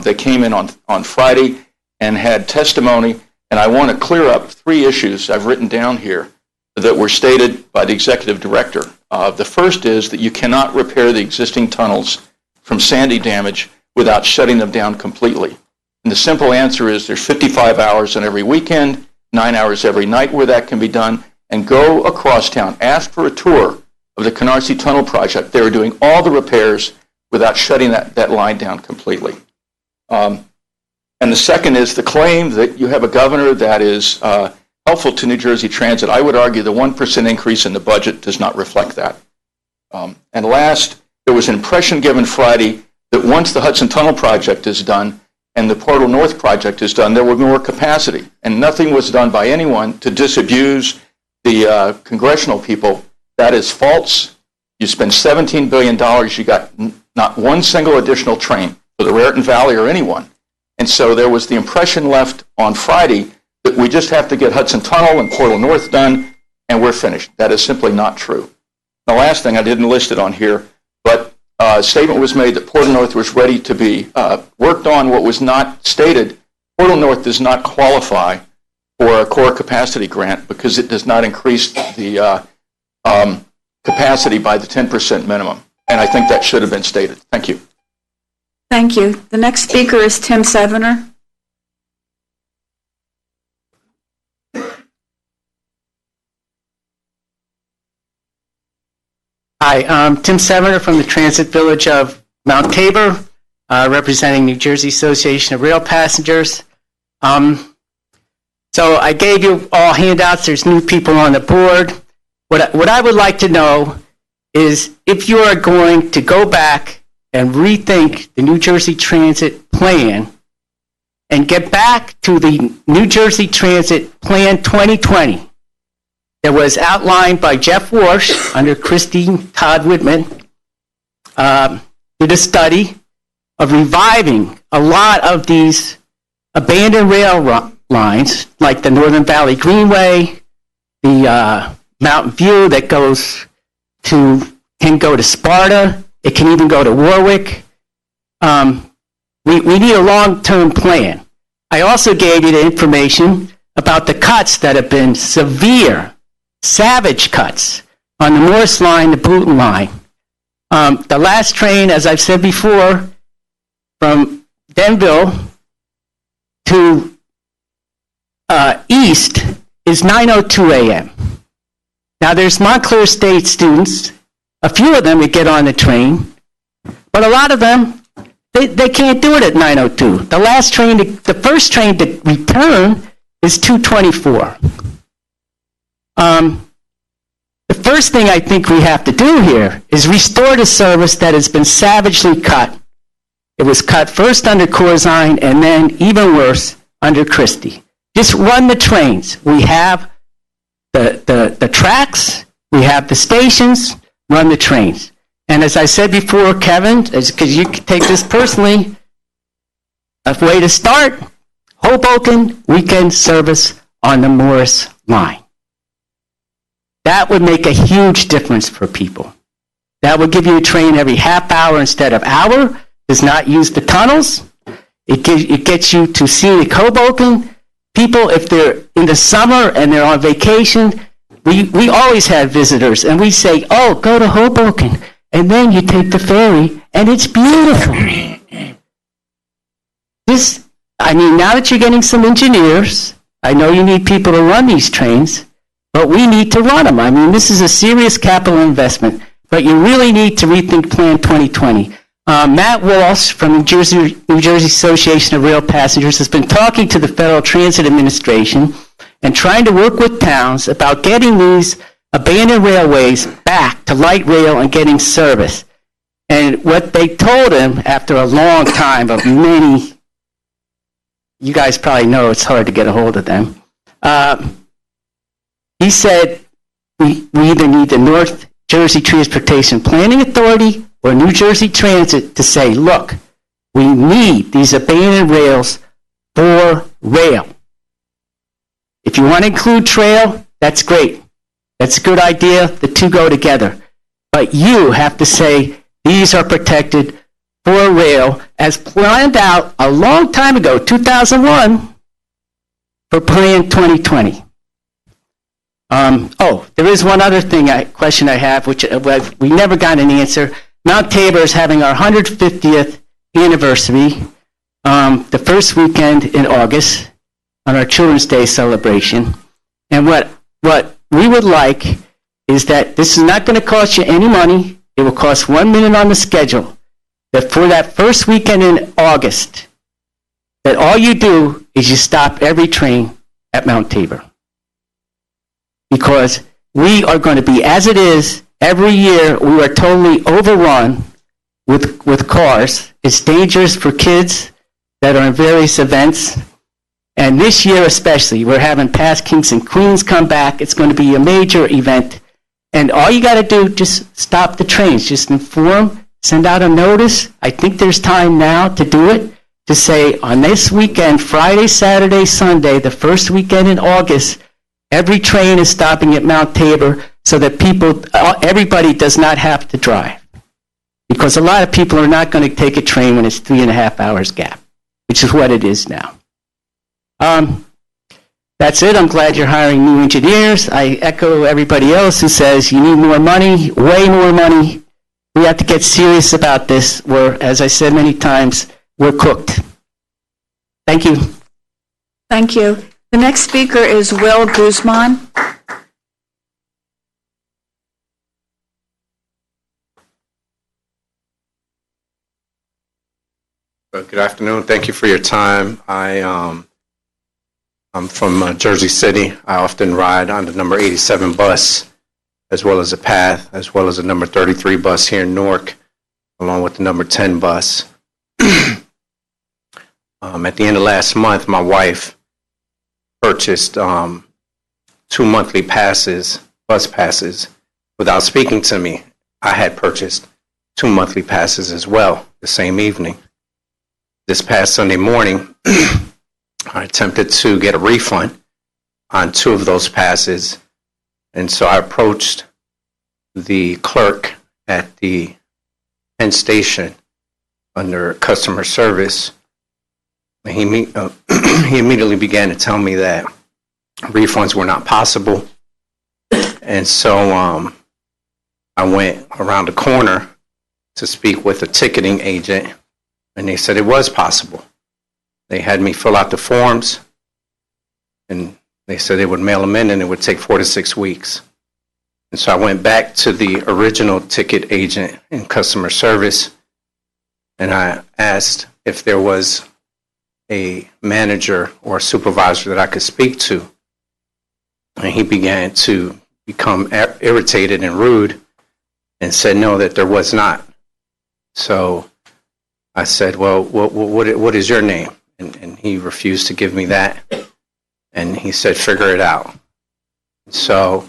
They came in on Friday and had testimony, and I want to clear up 3 issues I've written down here that were stated by the executive director. The first is that you cannot repair the existing tunnels from Sandy damage without shutting them down completely. And the simple answer is there's 55 hours on every weekend, 9 hours every night where that can be done, and go across town. Ask for a tour of the Canarsie Tunnel project. They were doing all the repairs without shutting that line down completely. And the second is the claim that you have a governor that is helpful to New Jersey Transit. I would argue the 1% increase in the budget does not reflect that. And last, there was an impression given Friday that once the Hudson Tunnel project is done and the Portal North project is done, there will be more capacity. And nothing was done by anyone to disabuse the congressional people. That is false. You spend $17 billion, you got not one single additional train for the Raritan Valley or anyone. And so there was the impression left on Friday that we just have to get Hudson Tunnel and Portal North done and we're finished. That is simply not true. The last thing, I didn't list it on here, but a statement was made that Portal North was ready to be worked on. What was not stated, Portal North does not qualify for a core capacity grant because it does not increase the capacity by the 10% minimum. And I think that should have been stated. Thank you. Thank you. The next speaker is Tim Sevener. Hi, I'm Tim Sevener from the Transit Village of Mount Tabor, representing New Jersey Association of Rail Passengers. So I gave you all handouts. There's new people on the board. What I would like to know is if you are going to go back and rethink the New Jersey Transit plan and get back to the New Jersey Transit Plan 2020 that was outlined by Jeff Warsh under Christine Todd Whitman, did a study of reviving a lot of these abandoned rail lines, like the Northern Valley Greenway, the Mountain View that can go to Sparta, it can even go to Warwick. We need a long-term plan. I also gave you the information about the cuts that have been severe, savage cuts on the Morris line, the Bruton line. The last train, as I've said before, from Denville to east is 9:02 a.m. Now there's Montclair State students, a few of them that get on the train, but a lot of them, they can't do it at 9:02. The last train, the first train to return is 2:24. The first thing I think we have to do here is restore the service that has been savagely cut. It was cut first under Corzine and then, even worse, under Christie. Just run the trains. We have the tracks, we have the stations, run the trains. And as I said before, Kevin, because you can take this personally, a way to start, Hoboken weekend service on the Morris line. That would make a huge difference for people. That would give you a train every half hour instead of hour, does not use the tunnels. It gets you to scenic Hoboken. People, if they're in the summer and they're on vacation, we always have visitors, and we say, oh, go to Hoboken, and then you take the ferry, and it's beautiful. Now that you're getting some engineers, I know you need people to run these trains, but we need to run them. This is a serious capital investment, but you really need to rethink Plan 2020. Matt Walsh from New Jersey Association of Rail Passengers has been talking to the Federal Transit Administration and trying to work with towns about getting these abandoned railways back to light rail and getting service. And what they told him after a long time of many, you guys probably know it's hard to get a hold of them, he said we either need the North Jersey Transportation Planning Authority or New Jersey Transit to say, look, we need these abandoned rails for rail. If you want to include trail, that's great. That's a good idea. The two go together. But you have to say these are protected for rail as planned out a long time ago, 2001, for Plan 2020. There is one other question I have, which we never got an answer. Mount Tabor is having our 150th anniversary the first weekend in August on our Children's Day celebration. And what we would like is that this is not going to cost you any money. It will cost 1 minute on the schedule. That for that first weekend in August, that all you do is you stop every train at Mount Tabor. Because we are going to be, as it is, every year we are totally overrun with cars. It's dangerous for kids that are in various events. And this year especially, we're having past kings and queens come back. It's going to be a major event. And all you got to do, just stop the trains. Just inform, send out a notice. I think there's time now to do it, to say on this weekend, Friday, Saturday, Sunday, the first weekend in August, every train is stopping at Mount Tabor so that everybody does not have to drive. Because a lot of people are not going to take a train when it's 3.5 hours gap, which is what it is now. That's it. I'm glad you're hiring new engineers. I echo everybody else who says you need more money, way more money. We have to get serious about this. As I said many times, we're cooked. Thank you. Thank you. The next speaker is Will Guzman. Good afternoon. Thank you for your time. I'm from Jersey City. I often ride on the number 87 bus, as well as a PATH, as well as the number 33 bus here in Newark, along with the number 10 bus. At the end of last month, my wife purchased 2 monthly passes, bus passes, without speaking to me. I had purchased 2 monthly passes as well the same evening. This past Sunday morning, I attempted to get a refund on 2 of those passes, and so I approached the clerk at the Penn station under customer service, and he immediately began to tell me that refunds were not possible, and so I went around the corner to speak with a ticketing agent, and they said it was possible. They had me fill out the forms, and they said they would mail them in, and it would take 4 to 6 weeks. And so I went back to the original ticket agent in customer service, and I asked if there was a manager or a supervisor that I could speak to. And he began to become irritated and rude and said no, that there was not. So I said, well, what is your name? And he refused to give me that. And he said, figure it out. So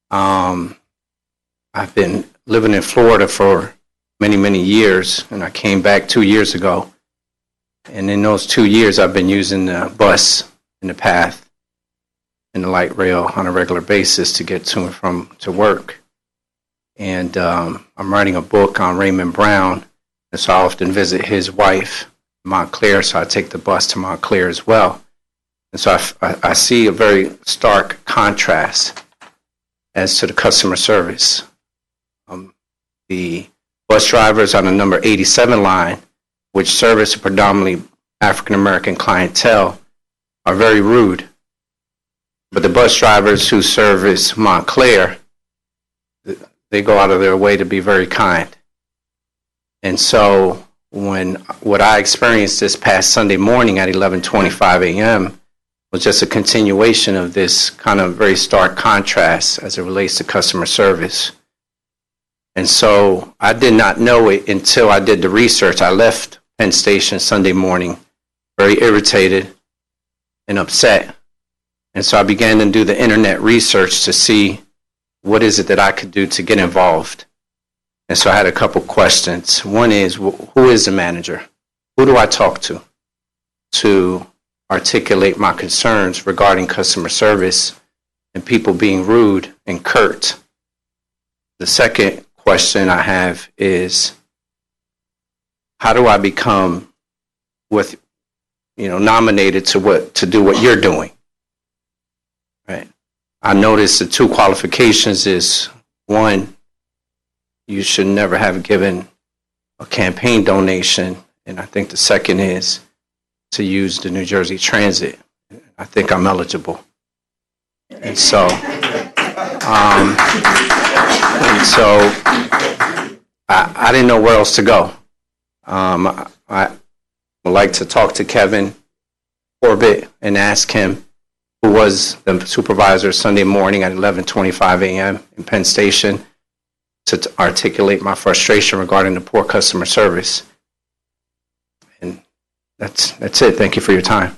I've been living in Florida for many, many years, and I came back 2 years ago. And in those 2 years, I've been using the bus and the PATH and the light rail on a regular basis to get to and from to work. And I'm writing a book on Raymond Brown, and so I often visit his wife, Montclair, so I take the bus to Montclair as well. And so I see a very stark contrast as to the customer service. The bus drivers on the number 87 line, which service a predominantly African-American clientele, are very rude. But the bus drivers who service Montclair, they go out of their way to be very kind. And so what I experienced this past Sunday morning at 11:25 a.m. was just a continuation of this kind of very stark contrast as it relates to customer service. And so I did not know it until I did the research. I left Penn Station Sunday morning very irritated and upset. And so I began to do the internet research to see what is it that I could do to get involved. And so I had a couple questions. One is, who is the manager? Who do I talk to articulate my concerns regarding customer service and people being rude and curt? The second question I have is, how do I become nominated to do what you're doing? Right. I noticed the 2 qualifications is, one, you should never have given a campaign donation, and I think the second is to use the New Jersey Transit. I think I'm eligible. And so I didn't know where else to go. would like to talk to Kevin Corbett and ask him, who was the supervisor Sunday morning at 11:25 a.m. in Penn Station, to articulate my frustration regarding the poor customer service. And that's it. Thank you for your time.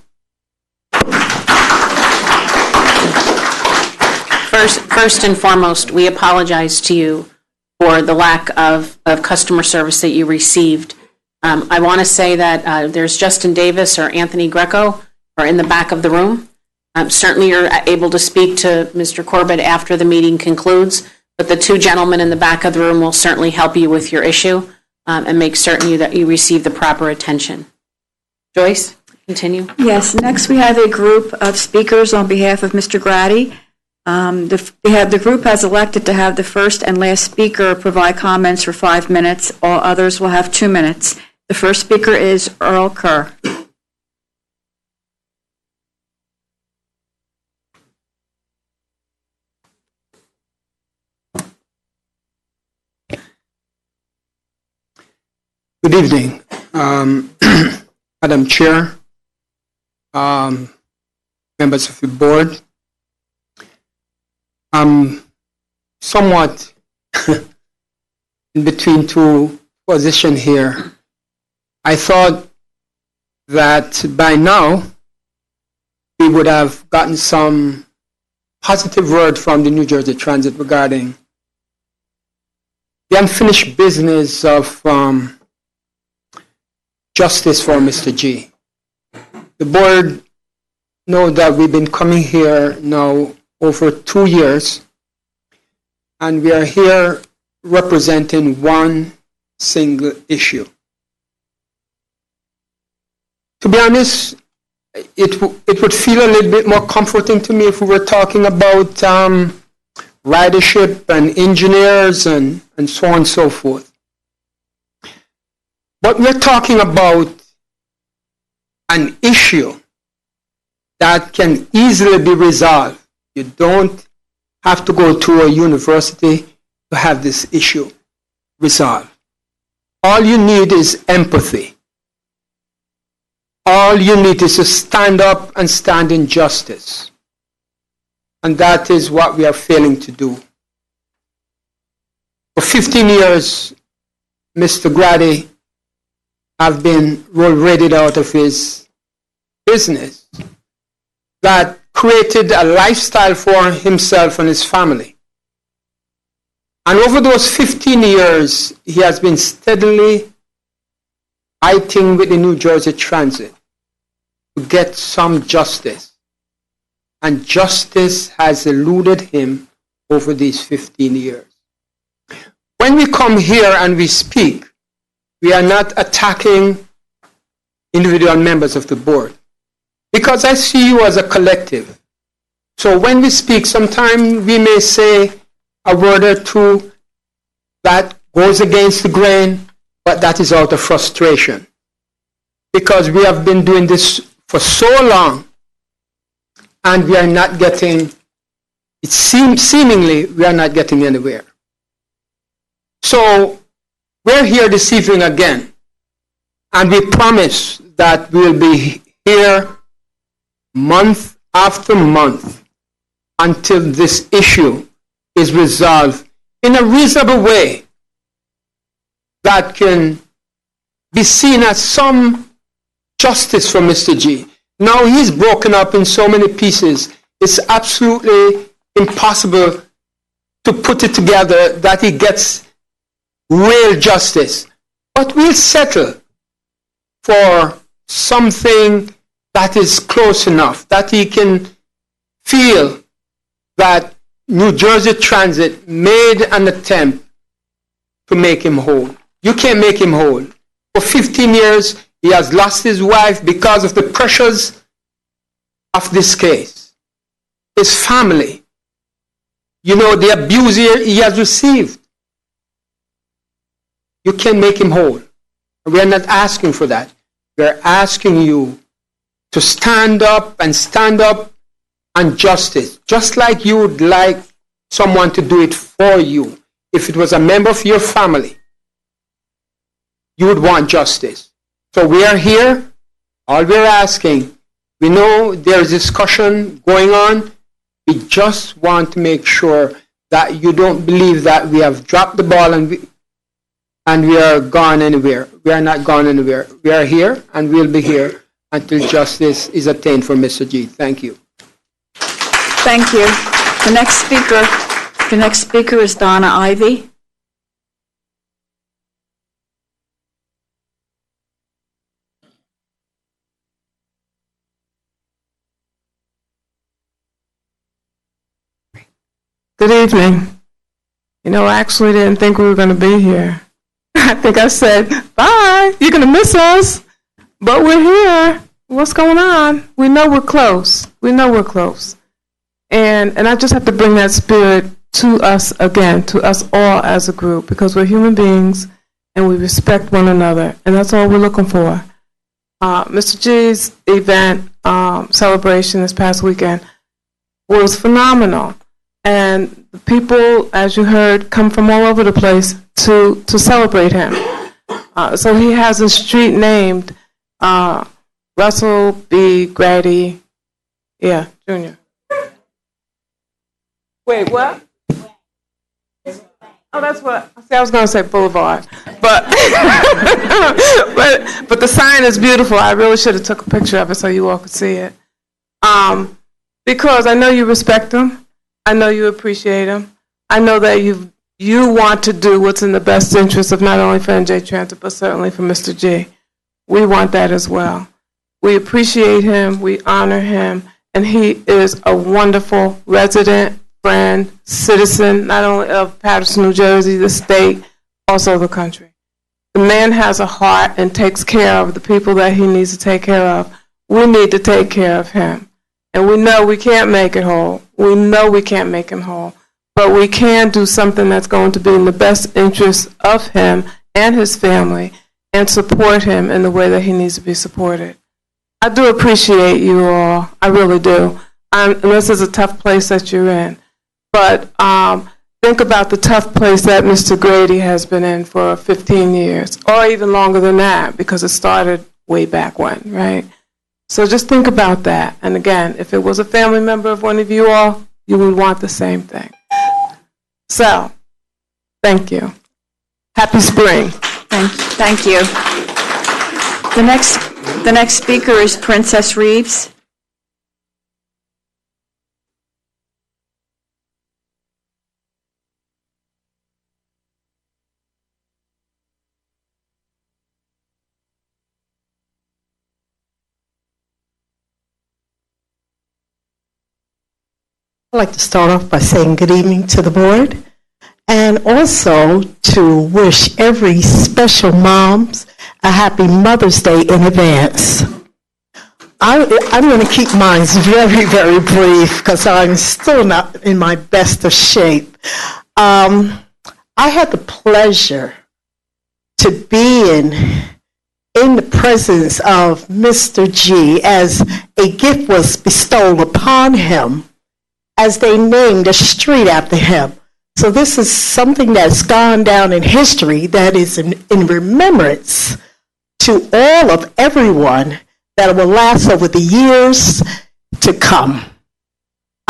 First and foremost, we apologize to you for the lack of customer service that you received. I want to say that there's Justin Davis or Anthony Greco are in the back of the room. Certainly you're able to speak to Mr. Corbett after the meeting concludes, but the two gentlemen in the back of the room will certainly help you with your issue and make certain that you receive the proper attention. Joyce, continue. Yes, next we have a group of speakers on behalf of Mr. Grady. The group has elected to have the first and last speaker provide comments for 5 minutes. All others will have 2 minutes. The first speaker is Earl Kerr. Good evening, Madam Chair, members of the board. I'm somewhat in between two positions here. I thought that by now we would have gotten some positive word from the New Jersey Transit regarding the unfinished business of justice for Mr. G. The board knows that we've been coming here now over 2 years, and we are here representing one single issue. To be honest, it would feel a little bit more comforting to me if we were talking about ridership and engineers and so on and so forth. But we're talking about an issue that can easily be resolved. You don't have to go to a university to have this issue resolved. All you need is empathy. All you need is to stand up and stand in justice. And that is what we are failing to do. For 15 years, Mr. Grady have been raided out of his business that created a lifestyle for himself and his family. And over those 15 years, he has been steadily fighting with the New Jersey Transit to get some justice. And justice has eluded him over these 15 years. When we come here and we speak, we are not attacking individual members of the board, because I see you as a collective. So when we speak, sometimes we may say a word or two that goes against the grain, but that is out of frustration, because we have been doing this for so long and we are not getting, seemingly we are not getting anywhere. So we're here this evening again, and we promise that we'll be here month after month until this issue is resolved in a reasonable way that can be seen as some justice for Mr. G. Now he's broken up in so many pieces, it's absolutely impossible to put it together that he gets real justice. But we'll settle for something that is close enough, that he can feel that New Jersey Transit made an attempt to make him whole. You can't make him whole. For 15 years, he has lost his wife because of the pressures of this case. His family, the abuse he has received. You can't make him whole. We are not asking for that. We are asking you to stand up on justice, just like you would like someone to do it for you. If it was a member of your family, you would want justice. So we are here All we're asking, we know there's discussion going on. We just want to make sure that you don't believe that we have dropped the ball and we are gone anywhere. We are not gone anywhere. We are here and we'll be here until justice is attained for Mr. G. Thank you. Thank you. The next speaker is Donna Ivy. Good evening. You know, I actually didn't think we were going to be here. I think I said, bye, you're going to miss us, but we're here. What's going on? We know we're close. We know we're close. And I just have to bring that spirit to us again, to us all as a group, because we're human beings and we respect one another, and that's all we're looking for. Mr. G's event celebration this past weekend was phenomenal. And the people, as you heard, come from all over the place to celebrate him. So he has a street named Russell B. Grady, Jr. Wait, what? Oh, that's what. See, I was going to say Boulevard, but but the sign is beautiful. I really should have took a picture of it so you all could see it. Because I know you respect him. I know you appreciate him. I know that you want to do what's in the best interest of not only for NJ Transit, but certainly for Mr. G. We want that as well. We appreciate him, we honor him, and he is a wonderful resident, friend, citizen, not only of Paterson, New Jersey, the state, also the country. The man has a heart and takes care of the people that he needs to take care of. We need to take care of him. And we know we can't make it whole. We know we can't make him whole. But we can do something that's going to be in the best interest of him and his family and support him in the way that he needs to be supported. I do appreciate you all. I really do. And this is a tough place that you're in. But think about the tough place that Mr. Grady has been in for 15 years, or even longer than that, because it started way back when, right? So just think about that. And again, if it was a family member of one of you all, you would want the same thing. So, thank you. Happy spring. Thank you. The next speaker is Princess Reeves. I'd like to start off by saying good evening to the board and also to wish every special moms a happy Mother's Day in advance. I'm going to keep mine very, very brief because I'm still not in my best of shape. I had the pleasure to be in the presence of Mr. G as a gift was bestowed upon him, as they named a street after him. So this is something that's gone down in history that is in remembrance to all of everyone that will last over the years to come.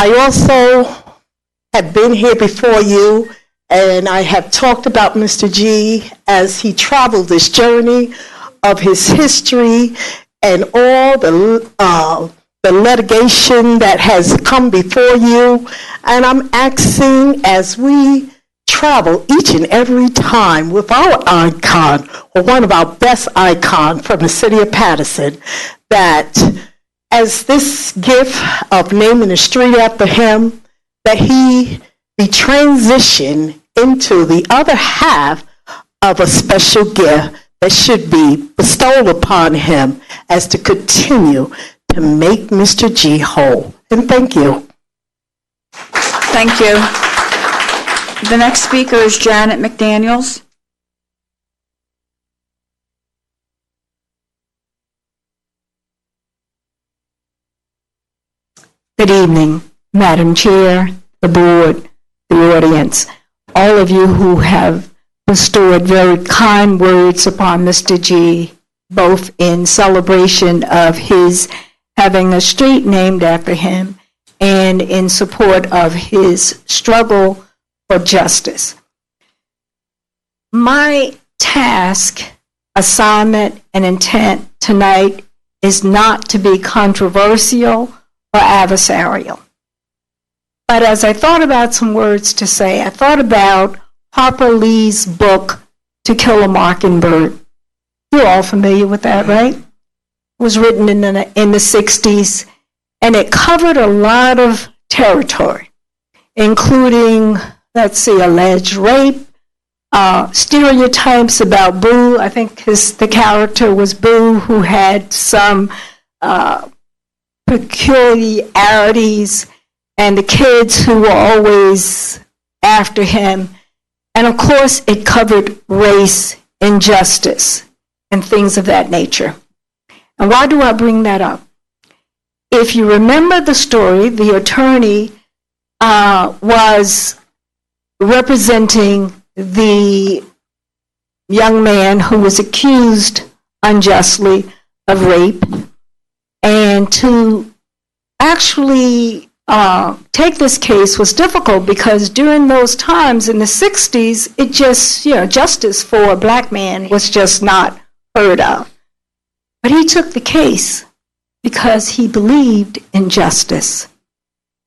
I also have been here before you, and I have talked about Mr. G as he traveled this journey of his history and all the litigation that has come before you. And I'm asking, as we travel each and every time with our icon, or one of our best icons from the city of Paterson, that as this gift of naming a street after him, that he be transitioned into the other half of a special gift that should be bestowed upon him as to continue to make Mr. G whole. And thank you. Thank you. The next speaker is Janet McDaniels. Good evening, Madam Chair, the board, the audience, all of you who have bestowed very kind words upon Mr. G. both in celebration of his having a street named after him and in support of his struggle for justice. My task, assignment, and intent tonight is not to be controversial or adversarial. But as I thought about some words to say, I thought about Harper Lee's book, To Kill a Mockingbird. You're all familiar with that, right? It was written in the 60s, and it covered a lot of territory, including, alleged rape, stereotypes about Boo. I think the character was Boo, who had some peculiarities, and the kids who were always after him. And of course, it covered race, injustice, and things of that nature. And why do I bring that up? If you remember the story, the attorney was representing the young man who was accused unjustly of rape, and to actually take this case was difficult because during those times in the 60s, it just, justice for a black man was just not heard of. But he took the case because he believed in justice.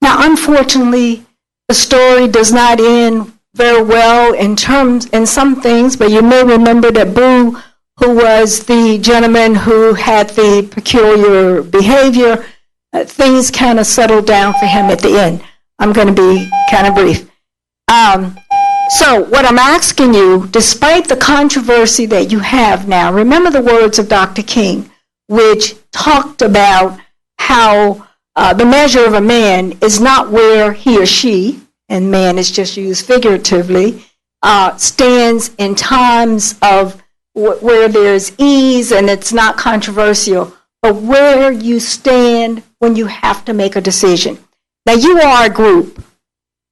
Now, unfortunately, the story does not end very well in some things, but you may remember that Boo, who was the gentleman who had the peculiar behavior, things kind of settled down for him at the end. I'm going to be kind of brief. So what I'm asking you, despite the controversy that you have now, remember the words of Dr. King, which talked about how the measure of a man is not where he or she, and man is just used figuratively, stands in times of where there's ease and it's not controversial, but where you stand when you have to make a decision. Now, you are a group.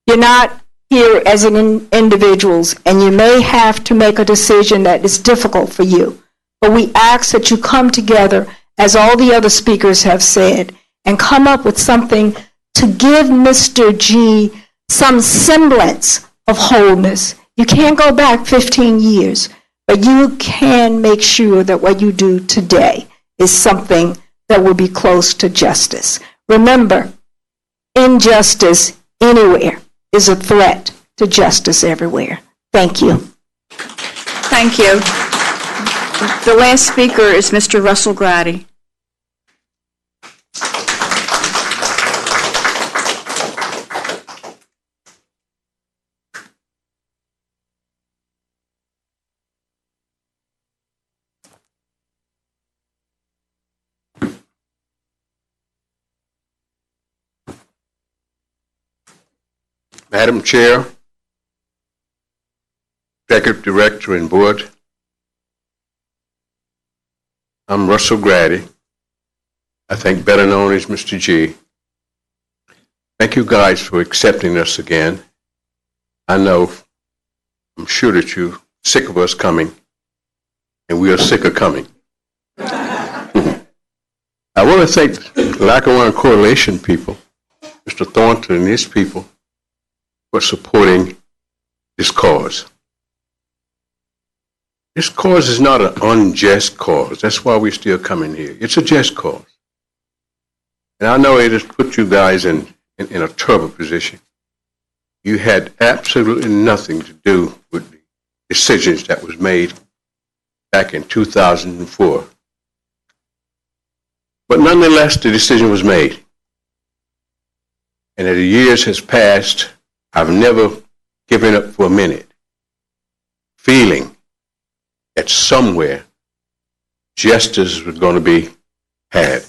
You're not here as individuals, and you may have to make a decision that is difficult for you. But we ask that you come together, as all the other speakers have said, and come up with something to give Mr. G some semblance of wholeness. You can't go back 15 years, but you can make sure that what you do today is something that will be close to justice. Remember, injustice anywhere is a threat to justice everywhere. Thank you. Thank you. The last speaker is Mr. Russell Grady. Madam Chair, Executive Director and Board, I'm Russell Grady, I think better known as Mr. G. Thank you guys for accepting us again. I'm sure that you're sick of us coming, and we are sick of coming. I want to thank Lackawanna Coalition people, Mr. Thornton and his people, for supporting this cause. This cause is not an unjust cause. That's why we're still coming here. It's a just cause. And I know it has put you guys in a terrible position. You had absolutely nothing to do with the decisions that was made back in 2004. But nonetheless, the decision was made. And as the years has passed, I've never given up for a minute, feeling that somewhere justice was going to be had.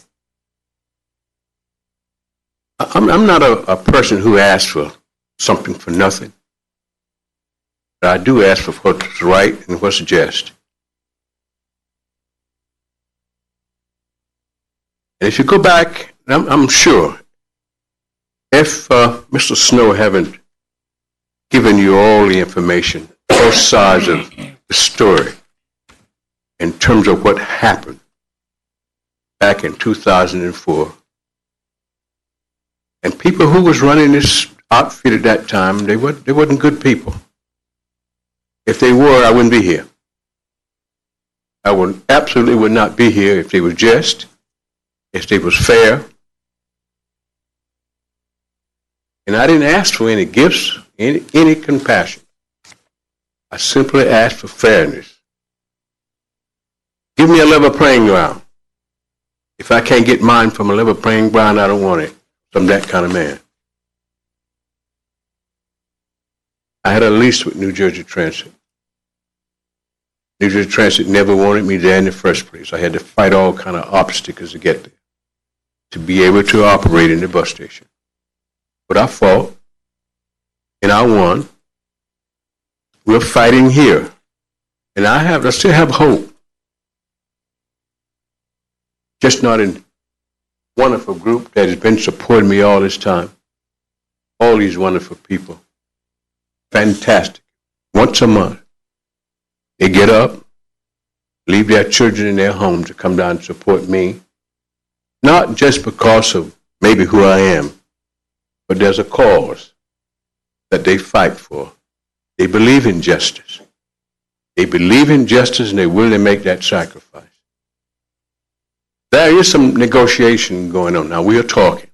I'm not a person who asks for something for nothing, but I do ask for what's right and what's just. And if you go back, I'm sure, if Mr. Snow haven't given you all the information, both sides of the story, in terms of what happened back in 2004. And people who was running this outfit at that time, they wasn't good people. If they were, I wouldn't be here. I absolutely would not be here if they were just, if they was fair. And I didn't ask for any gifts, any compassion. I simply asked for fairness. Give me a level playing ground. If I can't get mine from a level playing ground, I don't want it from that kind of man. I had a lease with New Jersey Transit. New Jersey Transit never wanted me there in the first place. I had to fight all kind of obstacles to get there, to be able to operate in the bus station. But I fought, and I won. We're fighting here, and I still have hope. Just not in wonderful group that has been supporting me all this time. All these wonderful people. Fantastic. Once a month, they get up, leave their children in their home to come down and support me. Not just because of maybe who I am, but there's a cause that they fight for. They believe in justice. They believe in justice and they're willing to make that sacrifice. There is some negotiation going on. Now, we are talking.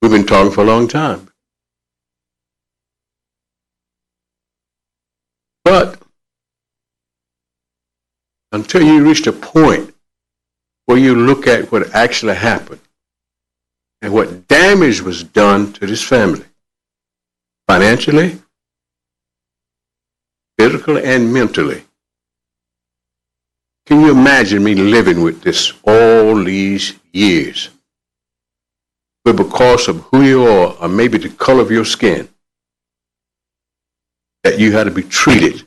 We've been talking for a long time. But until you reach a point where you look at what actually happened and what damage was done to this family, financially, physically, and mentally, can you imagine me living with this all these years? But because of who you are, or maybe the color of your skin, that you had to be treated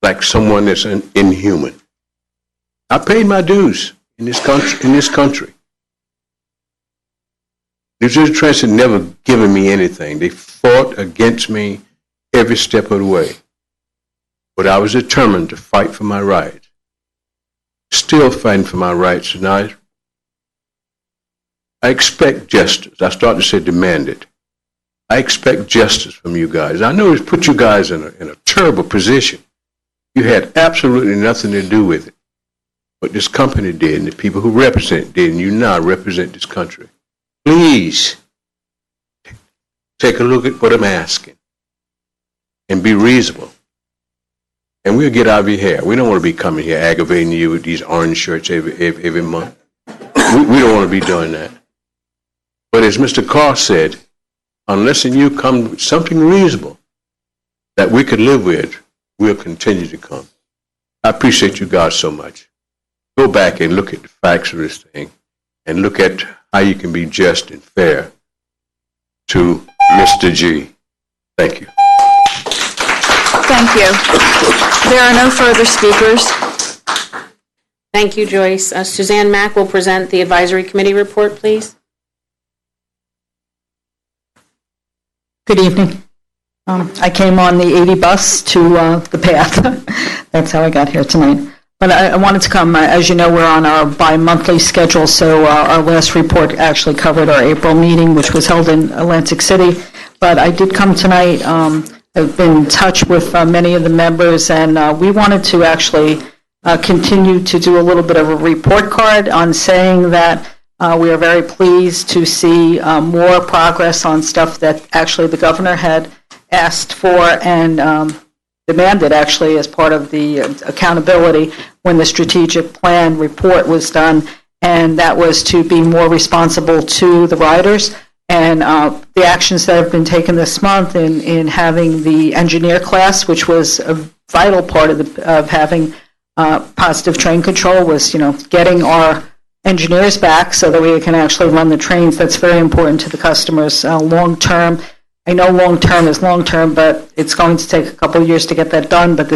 like someone that's inhuman. I paid my dues in this country. New Jersey Transit never given me anything. They fought against me every step of the way. But I was determined to fight for my rights. Still fighting for my rights, and I expect justice. I started to say demand it. I expect justice from you guys. I know it's put you guys in a terrible position. You had absolutely nothing to do with it. But this company did, and the people who represent did, and you now represent this country. Please take a look at what I'm asking and be reasonable. And we'll get out of your hair. We don't want to be coming here aggravating you with these orange shirts every month. We don't want to be doing that. But as Mr. Carr said, unless you come with something reasonable that we could live with, we'll continue to come. I appreciate you guys so much. Go back and look at the facts of this thing and look at how you can be just and fair to Mr. G. Thank you. Thank you. There are no further speakers. Thank you, Joyce. Suzanne Mack will present the advisory committee report, please. Good evening. I came on the 80 bus to the path. That's how I got here tonight. But I wanted to come. As you know, we're on our bi-monthly schedule, so our last report actually covered our April meeting, which was held in Atlantic City. But I did come tonight. I've been in touch with many of the members, and we wanted to actually continue to do a little bit of a report card on saying that we are very pleased to see more progress on stuff that actually the governor had asked for and demanded actually as part of the accountability when the strategic plan report was done, and that was to be more responsible to the riders. And the actions that have been taken this month in having the engineer class, which was a vital part of having positive train control, was getting our engineers back so that we can actually run the trains. That's very important to the customers long term. I know long term is long term, but it's going to take a couple of years to get that done. But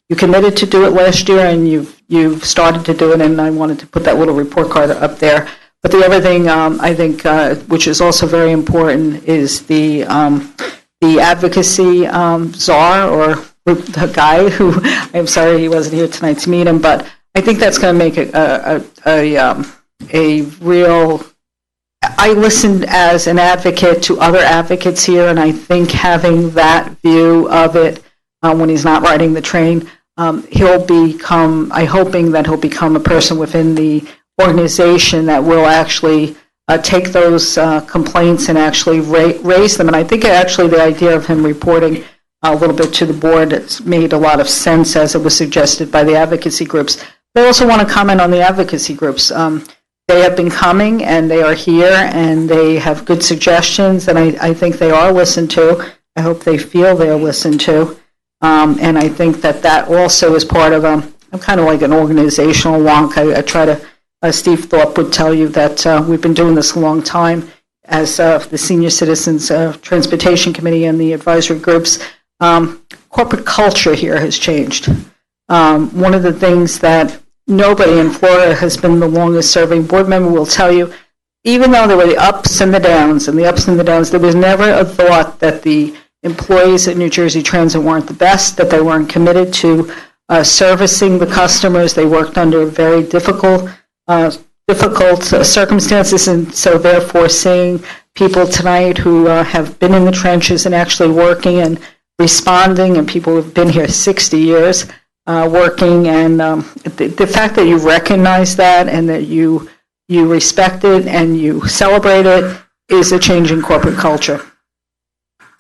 you committed to do it last year, and you've started to do it, and I wanted to put that little report card up there. But the other thing I think, which is also very important, is the advocacy czar, or with the guy who, I'm sorry he wasn't here tonight to meet him, but I think that's going to make a real, I listened as an advocate to other advocates here, and I think having that view of it when he's not riding the train, he'll become, I'm hoping that he'll become a person within the organization that will actually take those complaints and actually raise them. And I think actually the idea of him reporting a little bit to the board, it's made a lot of sense as it was suggested by the advocacy groups. But I also want to comment on the advocacy groups. They have been coming and they are here and they have good suggestions, and I think they are listened to. I hope they feel they're listened to. And I think that that also is part of, I'm kind of like an organizational wonk. I try to, Steve Thorpe would tell you that we've been doing this a long time as the Senior Citizens Transportation Committee and the advisory groups. Corporate culture here has changed. One of the things that nobody in Florida has been the longest serving board member will tell you, even though there were the ups and the downs, there was never a thought that the employees at New Jersey Transit weren't the best, that they weren't committed to servicing the customers. They worked under very difficult circumstances, and so therefore seeing people tonight who have been in the trenches and actually working and responding, and people who have been here 60 years working, and the fact that you recognize that and that you respect it and you celebrate it is a change in corporate culture.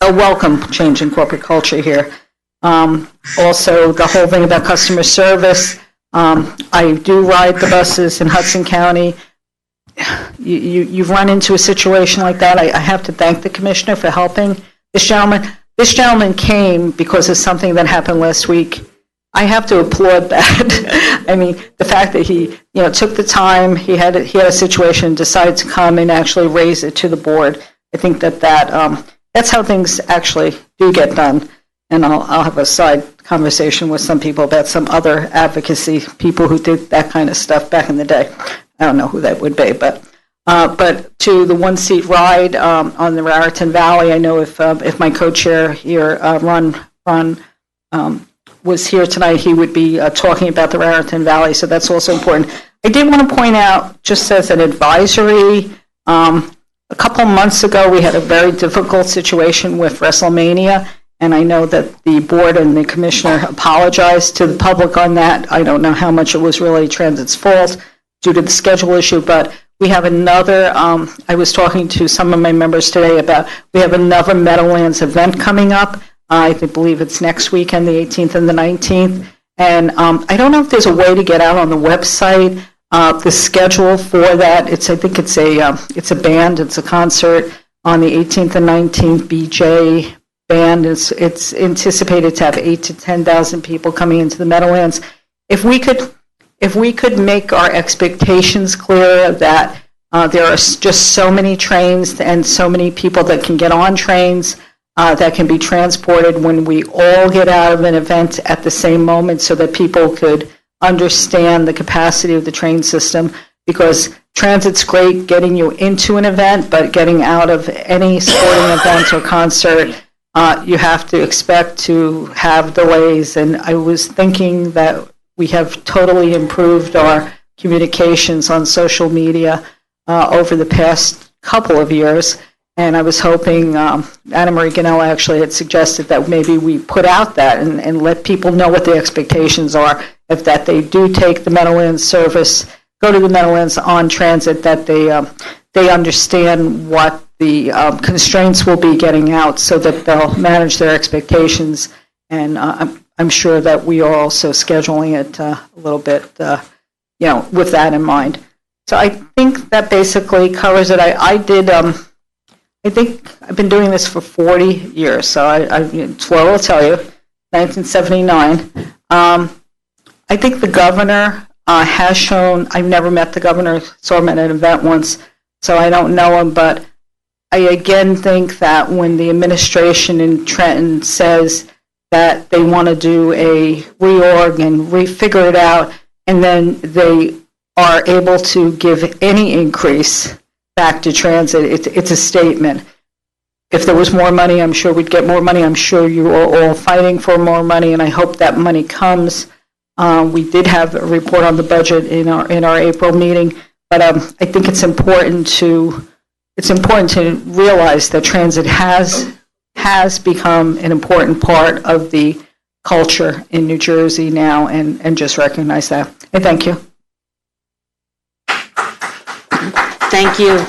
A welcome change in corporate culture here. Also, the whole thing about customer service. I do ride the buses in Hudson County. You've run into a situation like that. I have to thank the commissioner for helping this gentleman. This gentleman came because of something that happened last week. I have to applaud that. I mean, the fact that he, took the time, he had a situation, decided to come and actually raise it to the board. I think that's how things actually do get done. And I'll have a side conversation with some people about some other advocacy people who did that kind of stuff back in the day. I don't know who that would be, but to the one-seat ride on the Raritan Valley, I know if my co-chair here, Ron was here tonight, he would be talking about the Raritan Valley, so that's also important. I did want to point out, just as an advisory, a couple months ago we had a very difficult situation with WrestleMania, and I know that the board and the commissioner apologized to the public on that. I don't know how much it was really Transit's fault due to the schedule issue, but we have another, I was talking to some of my members today about, we have another Meadowlands event coming up. I believe it's next weekend, the 18th and the 19th. And I don't know if there's a way to get out on the website the schedule for that. I think it's a band, it's a concert on the 18th and 19th. BJ band. It's anticipated to have 8,000 to 10,000 people coming into the Meadowlands. If we could make our expectations clear that there are just so many trains and so many people that can get on trains that can be transported when we all get out of an event at the same moment, so that people could understand the capacity of the train system, because transit's great getting you into an event, but getting out of any sporting event or concert, you have to expect to have delays. And I was thinking that we have totally improved our communications on social media over the past couple of years. And I was hoping, Anna Marie Ganella actually had suggested that maybe we put out that and let people know what the expectations are, if that they do take the Meadowlands service, go to the Meadowlands on transit, that they understand what the constraints will be getting out, so that they'll manage their expectations. And I'm sure that we are also scheduling it a little bit, with that in mind. So I think that basically covers it. I think I've been doing this for 40 years, so Flora will tell you, 1979. I think the governor has shown, I've never met the governor, saw him at an event once, so I don't know him, but I again think that when the administration in Trenton says that they want to do a reorg and refigure it out, and then they are able to give any increase back to transit, it's a statement. If there was more money, I'm sure we'd get more money. I'm sure you are all fighting for more money, and I hope that money comes. We did have a report on the budget in our April meeting, but I think it's important to realize that transit has become an important part of the culture in New Jersey now, and just recognize that. I thank you. Thank you.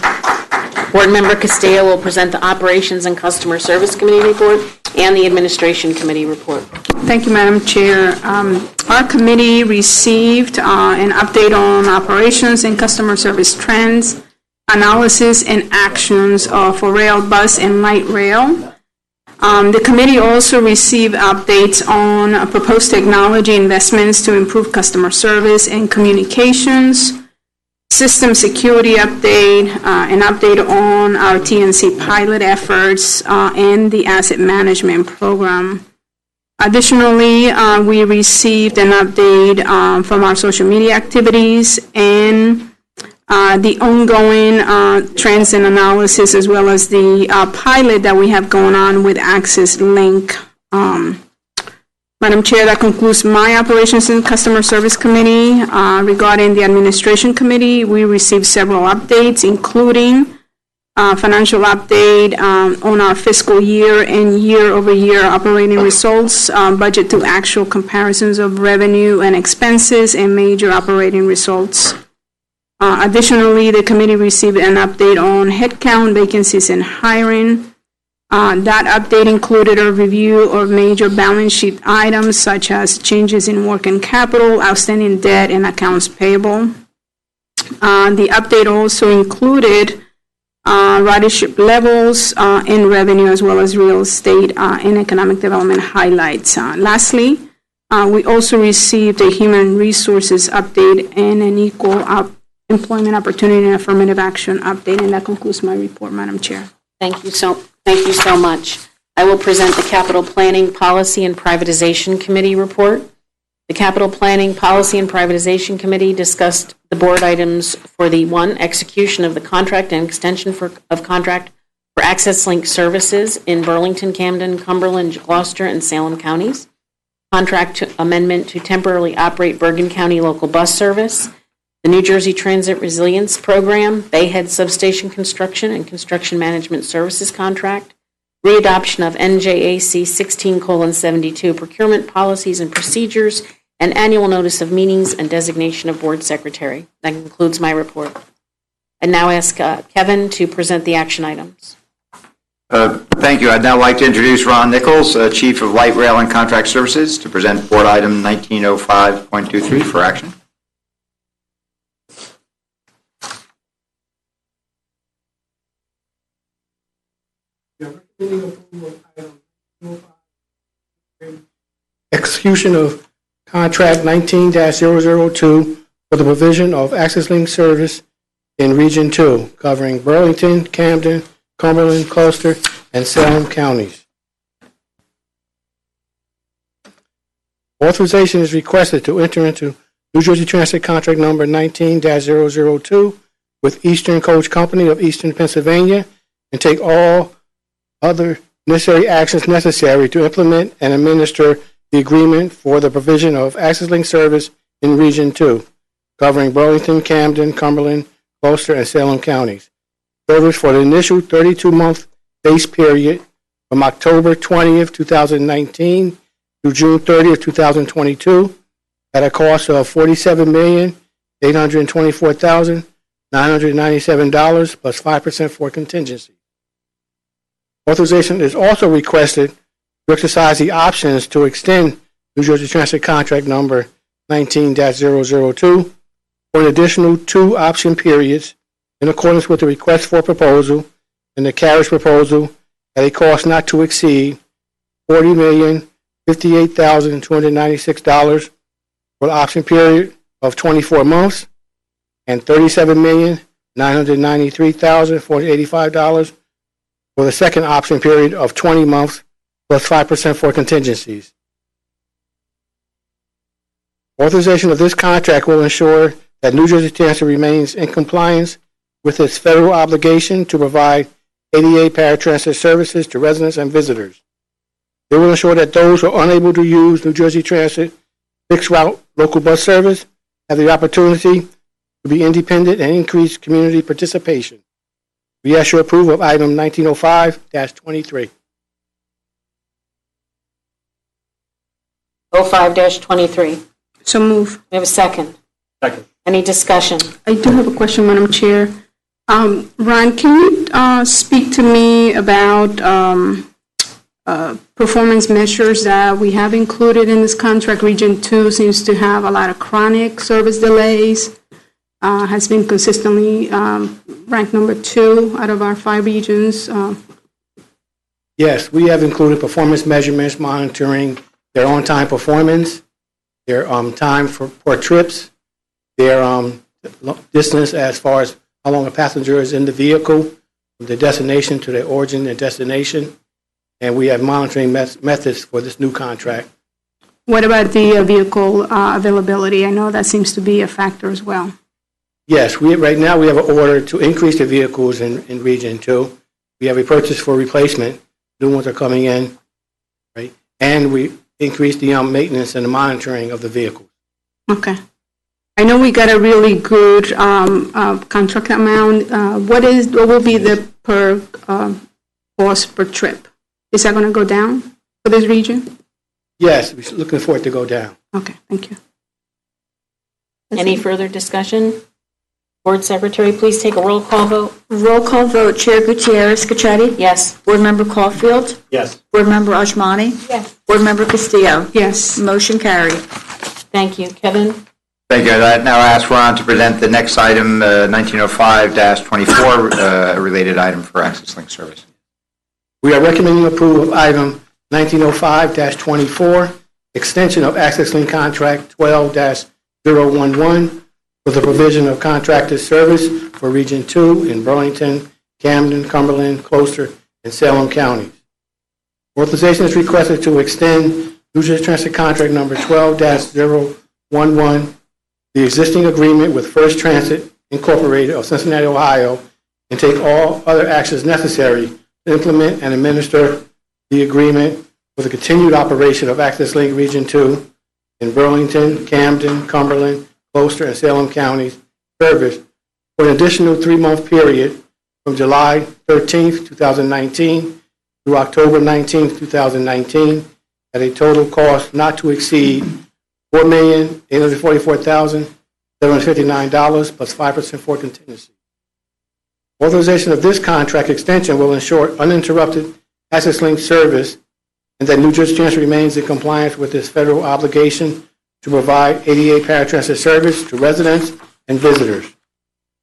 Board Member Castillo will present the Operations and Customer Service Committee report and the Administration Committee report. Thank you, Madam Chair. Our committee received an update on operations and customer service trends, analysis, and actions for rail, bus, and light rail. The committee also received updates on proposed technology investments to improve customer service and communications, system security update, an update on our TNC pilot efforts, and the asset management program. Additionally, we received an update from our social media activities and the ongoing trends and analysis, as well as the pilot that we have going on with Access Link. Madam Chair, that concludes my Operations and Customer Service Committee. Regarding the Administration Committee, we received several updates, including financial update on our fiscal year and year-over-year operating results, budget to actual comparisons of revenue and expenses, and major operating results. Additionally, the committee received an update on headcount, vacancies, and hiring. That update included a review of major balance sheet items such as changes in working capital, outstanding debt, and accounts payable. The update also included ridership levels and revenue, as well as real estate and economic development highlights. Lastly, we also received a human resources update and an equal employment opportunity and affirmative action update, and that concludes my report, Madam Chair. Thank you so much. I will present the Capital Planning Policy and Privatization Committee report. The Capital Planning Policy and Privatization Committee discussed the board items for the 1, execution of the contract and extension of contract for Access Link services in Burlington, Camden, Cumberland, Gloucester, and Salem counties, contract amendment to temporarily operate Bergen County local bus service, the New Jersey Transit Resilience Program, Bayhead Substation Construction and Construction Management Services Contract, readoption of NJAC 16:72 procurement policies and procedures, and annual notice of meetings and designation of board secretary. That concludes my report. I now ask Kevin to present the action items. Thank you. I'd now like to introduce Ron Nichols, Chief of Light Rail and Contract Services, to present board item 1905.23 for action. Execution of contract 19-002 for the provision of Access Link service in Region 2, covering Burlington, Camden, Cumberland, Gloucester, and Salem counties. Authorization is requested to enter into New Jersey Transit contract number 19-002 with Eastern Coach Company of Eastern Pennsylvania and take all other necessary actions necessary to implement and administer the agreement for the provision of Access Link service in Region 2, covering Burlington, Camden, Cumberland, Gloucester, and Salem counties. Service for the initial 32-month base period from October 20th, 2019 through June 30th, 2022 at a cost of $47,824,997 plus 5% for contingency. Authorization is also requested to exercise the options to extend New Jersey Transit contract number 19-002 for an additional 2 option periods in accordance with the request for proposal and the carriage proposal at a cost not to exceed $40,058,296 for the option period of 24 months and $37,993,485 for the second option period of 20 months plus 5% for contingencies. Authorization of this contract will ensure that New Jersey Transit remains in compliance with its federal obligation to provide ADA paratransit services to residents and visitors. They will ensure that those who are unable to use New Jersey Transit fixed route local bus service have the opportunity to be independent and increase community participation. We ask your approval of item 1905-23. 05-23. So move. We have a second. Second. Any discussion? I do have a question, Madam Chair. Ron, can you speak to me about performance measures that we have included in this contract? Region 2 seems to have a lot of chronic service delays, has been consistently ranked number 2 out of our 5 regions. Yes, we have included performance measurements monitoring their on-time performance, their time for trips, their distance as far as how long a passenger is in the vehicle, from the destination to their origin and destination, and we have monitoring methods for this new contract. What about the vehicle availability? I know that seems to be a factor as well. Yes, right now we have an order to increase the vehicles in Region 2. We have a purchase for replacement. New ones are coming in, right? And we increase the maintenance and the monitoring of the vehicles. Okay. I know we got a really good contract amount. What will be the per cost per trip? Is that going to go down for this region? Yes, we're looking for it to go down. Okay, thank you. Any further discussion? Board Secretary, please take a roll call vote. Roll call vote, Chair Gutierrez, Khechari? Yes. Board Member Caulfield? Yes. Board Member Osmani? Yes. Board Member Castillo? Yes. Motion carried. Thank you. Kevin? Thank you. I now ask Ron to present the next item, 1905-24, related item for Access Link service. We are recommending approval of item 1905-24, extension of Access Link contract 12-011 for the provision of contracted service for Region 2 in Burlington, Camden, Cumberland, Gloucester, and Salem counties. Authorization is requested to extend New Jersey Transit contract number 12-011, the existing agreement with First Transit Incorporated of Cincinnati, Ohio, and take all other actions necessary to implement and administer the agreement for the continued operation of Access Link Region 2 in Burlington, Camden, Cumberland, Gloucester, and Salem counties service for an additional 3-month period from July 13th, 2019 through October 19th, 2019 at a total cost not to exceed $4,844,759 plus 5% for contingency. Authorization of this contract extension will ensure uninterrupted Access Link service and that New Jersey Transit remains in compliance with its federal obligation to provide ADA paratransit service to residents and visitors.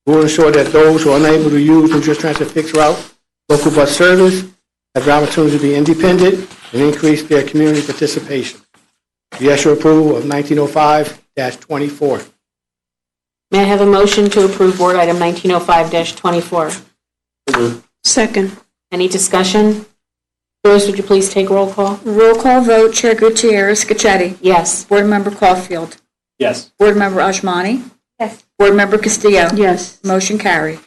We will ensure that those who are unable to use New Jersey Transit fixed route local bus service have the opportunity to be independent and increase their community participation. We ask your approval of 1905-24. May I have a motion to approve board item 1905-24? Second. Any discussion? Joyce, would you please take roll call? Roll call vote, Chair Gutierrez, Khechari? Yes. Board Member Caulfield? Yes. Board Member Osmani? Yes. Board Member Castillo? Yes. Motion carried.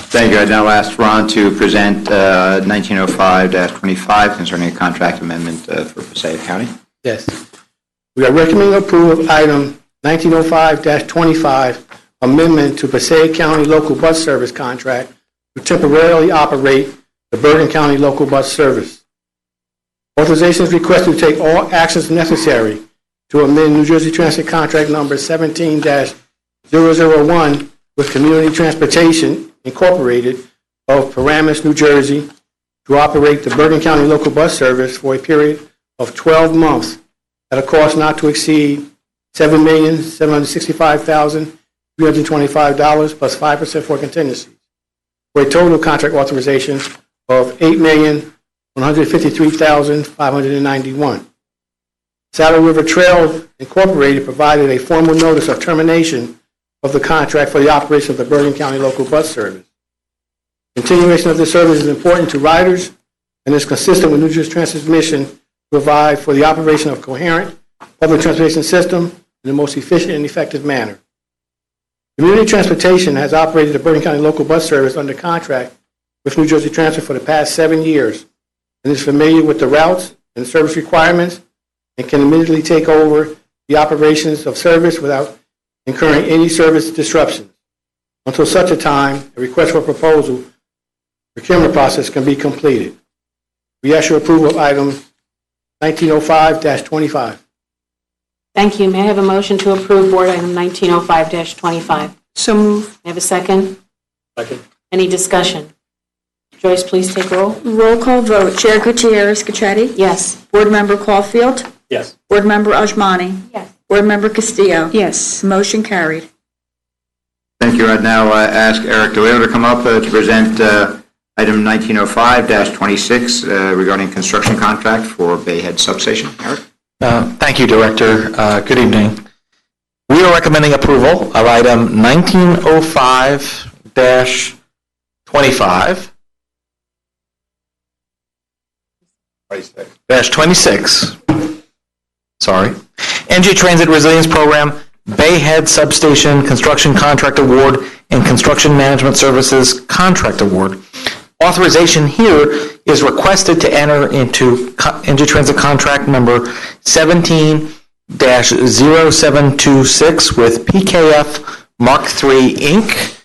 Thank you. I now ask Ron to present 1905-25 concerning a contract amendment for Passaic County. Yes. We are recommending approval of item 1905-25, amendment to Passaic County local bus service contract to temporarily operate the Bergen County local bus service. Authorization is requested to take all actions necessary to amend New Jersey Transit contract number 17-001 with Community Transportation Incorporated of Paramus, New Jersey, to operate the Bergen County local bus service for a period of 12 months at a cost not to exceed $7,765,325 plus 5% for contingencies, for a total contract authorization of $8,153,591. Saddle River Trail Incorporated provided a formal notice of termination of the contract for the operation of the Bergen County local bus service. Continuation of this service is important to riders and is consistent with New Jersey Transit's mission to provide for the operation of a coherent public transportation system in the most efficient and effective manner. Community Transportation has operated the Bergen County local bus service under contract with New Jersey Transit for the past 7 years and is familiar with the routes and service requirements and can immediately take over the operations of service without incurring any service disruptions until such a time a request for proposal procurement process can be completed. We ask your approval of item 1905-25. Thank you. May I have a motion to approve Board Item 1905-25? So move. May I have a second? Second. Any discussion? Joyce, please take roll. Roll call vote. Chair Gutierrez, Khechari? Yes. Board Member Caulfield? Yes. Board Member Osmani? Yes. Board Member Castillo? Yes. Motion carried. Thank you. I'd now ask Eric DeLeo to come up to present item 1905-26 regarding construction contract for Bayhead Substation. Eric? Thank you, Director. Good evening. We are recommending approval of item 1905-25. 26. Sorry. NJ Transit Resilience Program, Bayhead Substation Construction Contract Award and Construction Management Services Contract Award. Authorization here is requested to enter into NJ Transit contract number 17-0726 with PKF Mark III Inc.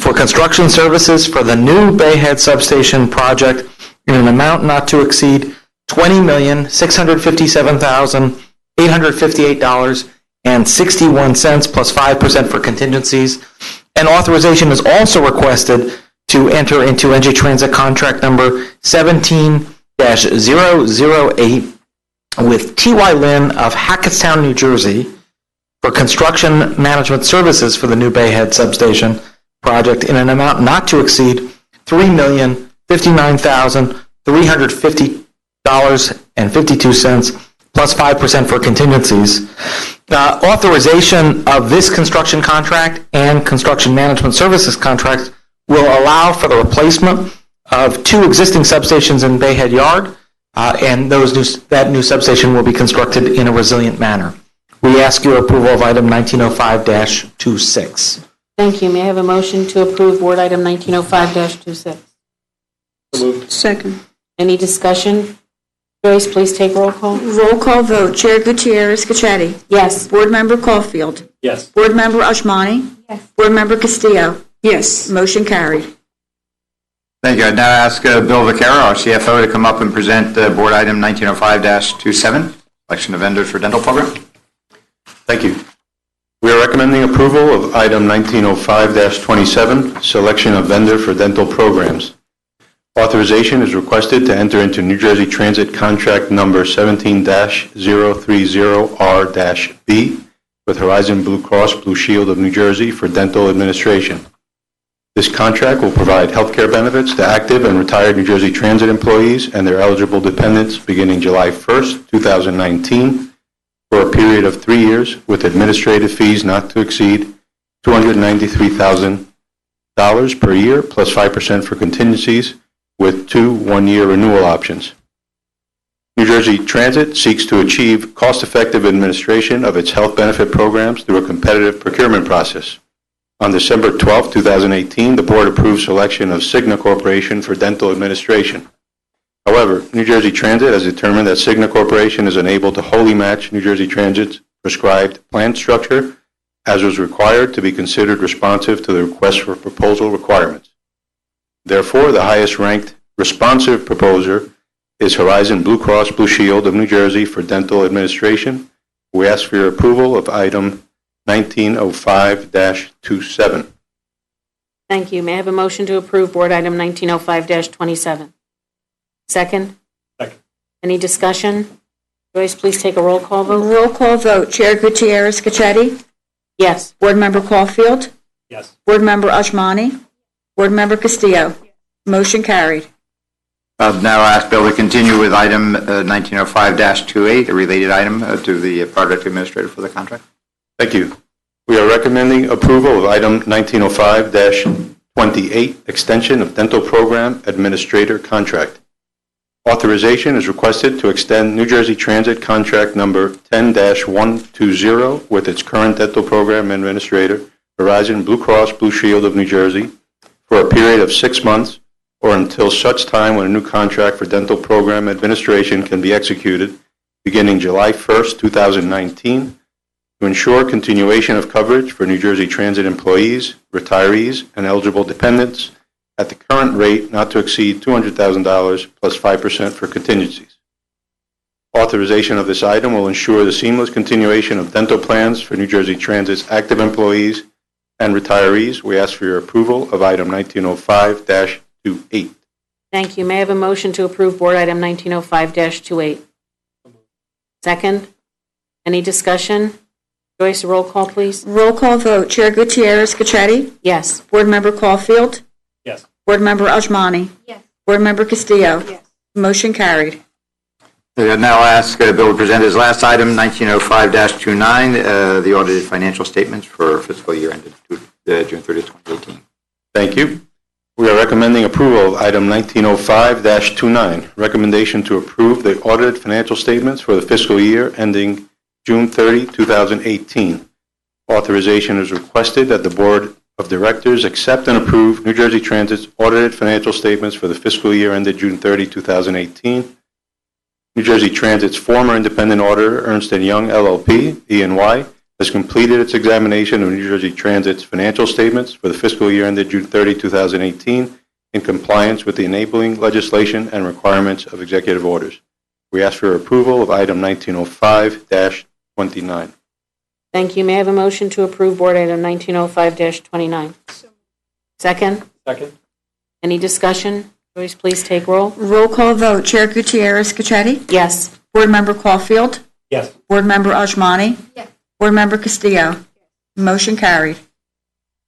for construction services for the new Bayhead Substation project in an amount not to exceed $20,657,858.61 plus 5% for contingencies. And authorization is also requested to enter into NJ Transit contract number 17-008 with T.Y. Lynn of Hackettstown, New Jersey for construction management services for the new Bayhead Substation project in an amount not to exceed $3,059,350.52 plus 5% for contingencies. Authorization of this construction contract and construction management services contract will allow for the replacement of 2 existing substations in Bayhead Yard, and that new substation will be constructed in a resilient manner. We ask your approval of item 1905-26. Thank you. May I have a motion to approve Board Item 1905-26? So moved. Second. Any discussion? Joyce, please take roll call. Roll call vote. Chair Gutierrez, Khechari? Yes. Board Member Caulfield? Yes. Board Member Osmani? Yes. Board Member Castillo? Yes. Motion carried. Thank you. I'd now ask Bill Vaquero, our CFO, to come up and present Board Item 1905-27, selection of vendors for dental program. Thank you. We are recommending approval of item 1905-27, selection of vendor for dental programs. Authorization is requested to enter into New Jersey Transit contract number 17-030R-B with Horizon Blue Cross Blue Shield of New Jersey for dental administration. This contract will provide health care benefits to active and retired New Jersey Transit employees and their eligible dependents beginning July 1st, 2019, for a period of 3 years with administrative fees not to exceed $293,000 per year plus 5% for contingencies with 2 one-year renewal options. New Jersey Transit seeks to achieve cost-effective administration of its health benefit programs through a competitive procurement process. On December 12, 2018, the board approved selection of Cigna Corporation for dental administration. However, New Jersey Transit has determined that Cigna Corporation is unable to wholly match New Jersey Transit's prescribed plan structure as was required to be considered responsive to the request for proposal requirements. Therefore, the highest ranked responsive proposer is Horizon Blue Cross Blue Shield of New Jersey for dental administration. We ask for your approval of item 1905-27. Thank you. May I have a motion to approve Board Item 1905-27? Second? Second. Any discussion? Joyce, please take a roll call vote. Roll call vote. Chair Gutierrez, Khechari? Yes. Board Member Caulfield? Yes. Board Member Osmani? Board Member Castillo? Motion carried. I'll now ask Bill to continue with item 1905-28, a related item to the project administrator for the contract. Thank you. We are recommending approval of item 1905-28, extension of dental program administrator contract. Authorization is requested to extend New Jersey Transit contract number 10-120 with its current dental program administrator, Horizon Blue Cross Blue Shield of New Jersey for a period of 6 months or until such time when a new contract for dental program administration can be executed beginning July 1st, 2019, to ensure continuation of coverage for New Jersey Transit employees, retirees, and eligible dependents at the current rate not to exceed $200,000 plus 5% for contingencies. Authorization of this item will ensure the seamless continuation of dental plans for New Jersey Transit's active employees and retirees. We ask for your approval of item 1905-28. Thank you. May I have a motion to approve Board Item 1905-28? Second? Any discussion? Joyce, roll call, please. Roll call vote. Chair Gutierrez, Khechari? Yes. Board Member Caulfield? Yes. Board Member Osmani? Yes. Board Member Castillo? Yes. Motion carried. I now ask Bill to present his last item, 1905-29, the audited financial statements for fiscal year ended June 30th, 2018. Thank you. We are recommending approval of item 1905-29, recommendation to approve the audited financial statements for the fiscal year ending June 30, 2018. Authorization is requested that the Board of Directors accept and approve New Jersey Transit's audited financial statements for the fiscal year ended June 30, 2018. New Jersey Transit's former independent auditor, Ernst & Young LLP, E&Y, has completed its examination of New Jersey Transit's financial statements for the fiscal year ended June 30, 2018, in compliance with the enabling legislation and requirements of executive orders. We ask for your approval of item 1905-29. Thank you. May I have a motion to approve Board Item 1905-29? Second? Second. Any discussion? Joyce, please take roll. Roll call vote. Chair Gutierrez, Khechari? Yes. Board Member Caulfield? Yes. Board Member Osmani? Yes. Board Member Castillo? Motion carried.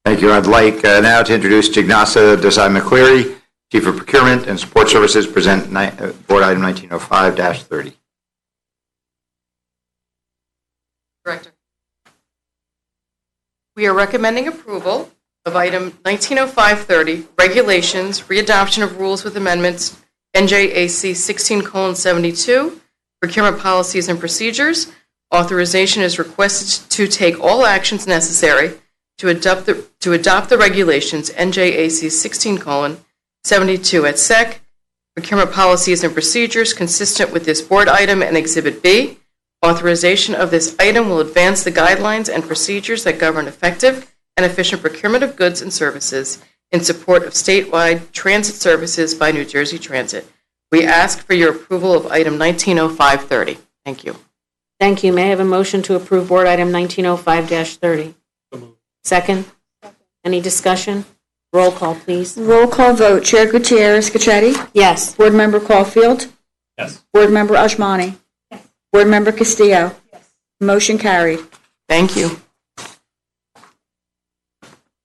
Thank you. I'd like now to introduce Jignasa Desai-McCleary, Chief of Procurement and Support Services, present Board Item 1905-30. Director. We are recommending approval of item 1905-30, regulations, readoption of rules with amendments, NJAC 16:72, procurement policies and procedures. Authorization is requested to take all actions necessary to adopt the regulations, NJAC 16:72 at SEC, procurement policies and procedures consistent with this board item and Exhibit B. Authorization of this item will advance the guidelines and procedures that govern effective and efficient procurement of goods and services in support of statewide transit services by New Jersey Transit. We ask for your approval of item 1905-30. Thank you. Thank you. May I have a motion to approve Board Item 1905-30? Second? Any discussion? Roll call, please. Roll call vote. Chair Gutierrez, Khechari? Yes. Board Member Caulfield? Yes. Board Member Osmani? Yes. Board Member Castillo? Yes. Motion carried. Thank you.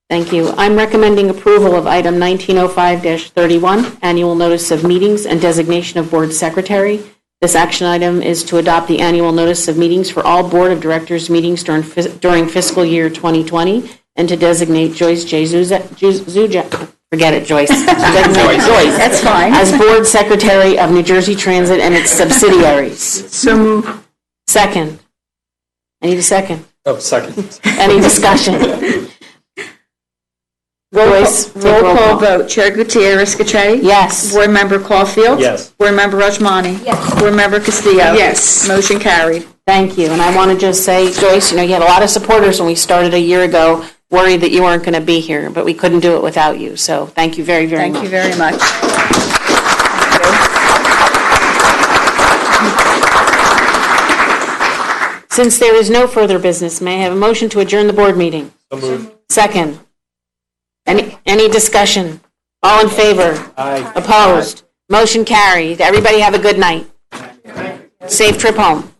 Thank you. I'm recommending approval of item 1905-31, annual notice of meetings and designation of board secretary. This action item is to adopt the annual notice of meetings for all board of directors meetings during fiscal year 2020 and to designate Joyce J. Zuja, forget it, Joyce. Designate Joyce. That's fine. As board secretary of New Jersey Transit and its subsidiaries. So moved. Second. I need a second. Oh, second. Any discussion? Joyce, Roll call vote. Chair Gutierrez, Khechari? Yes. Board Member Caulfield? Yes. Board Member Osmani? Yes. Board Member Castillo? Yes. Motion carried. Thank you. And I want to just say, Joyce, you had a lot of supporters when we started a year ago, worried that you weren't going to be here, but we couldn't do it without you. So thank you very, very much. Thank you very much. Since there is no further business, may I have a motion to adjourn the board meeting? So moved. Second. Any discussion? All in favor? Aye. Opposed? Motion carried. Everybody have a good night. Safe trip home.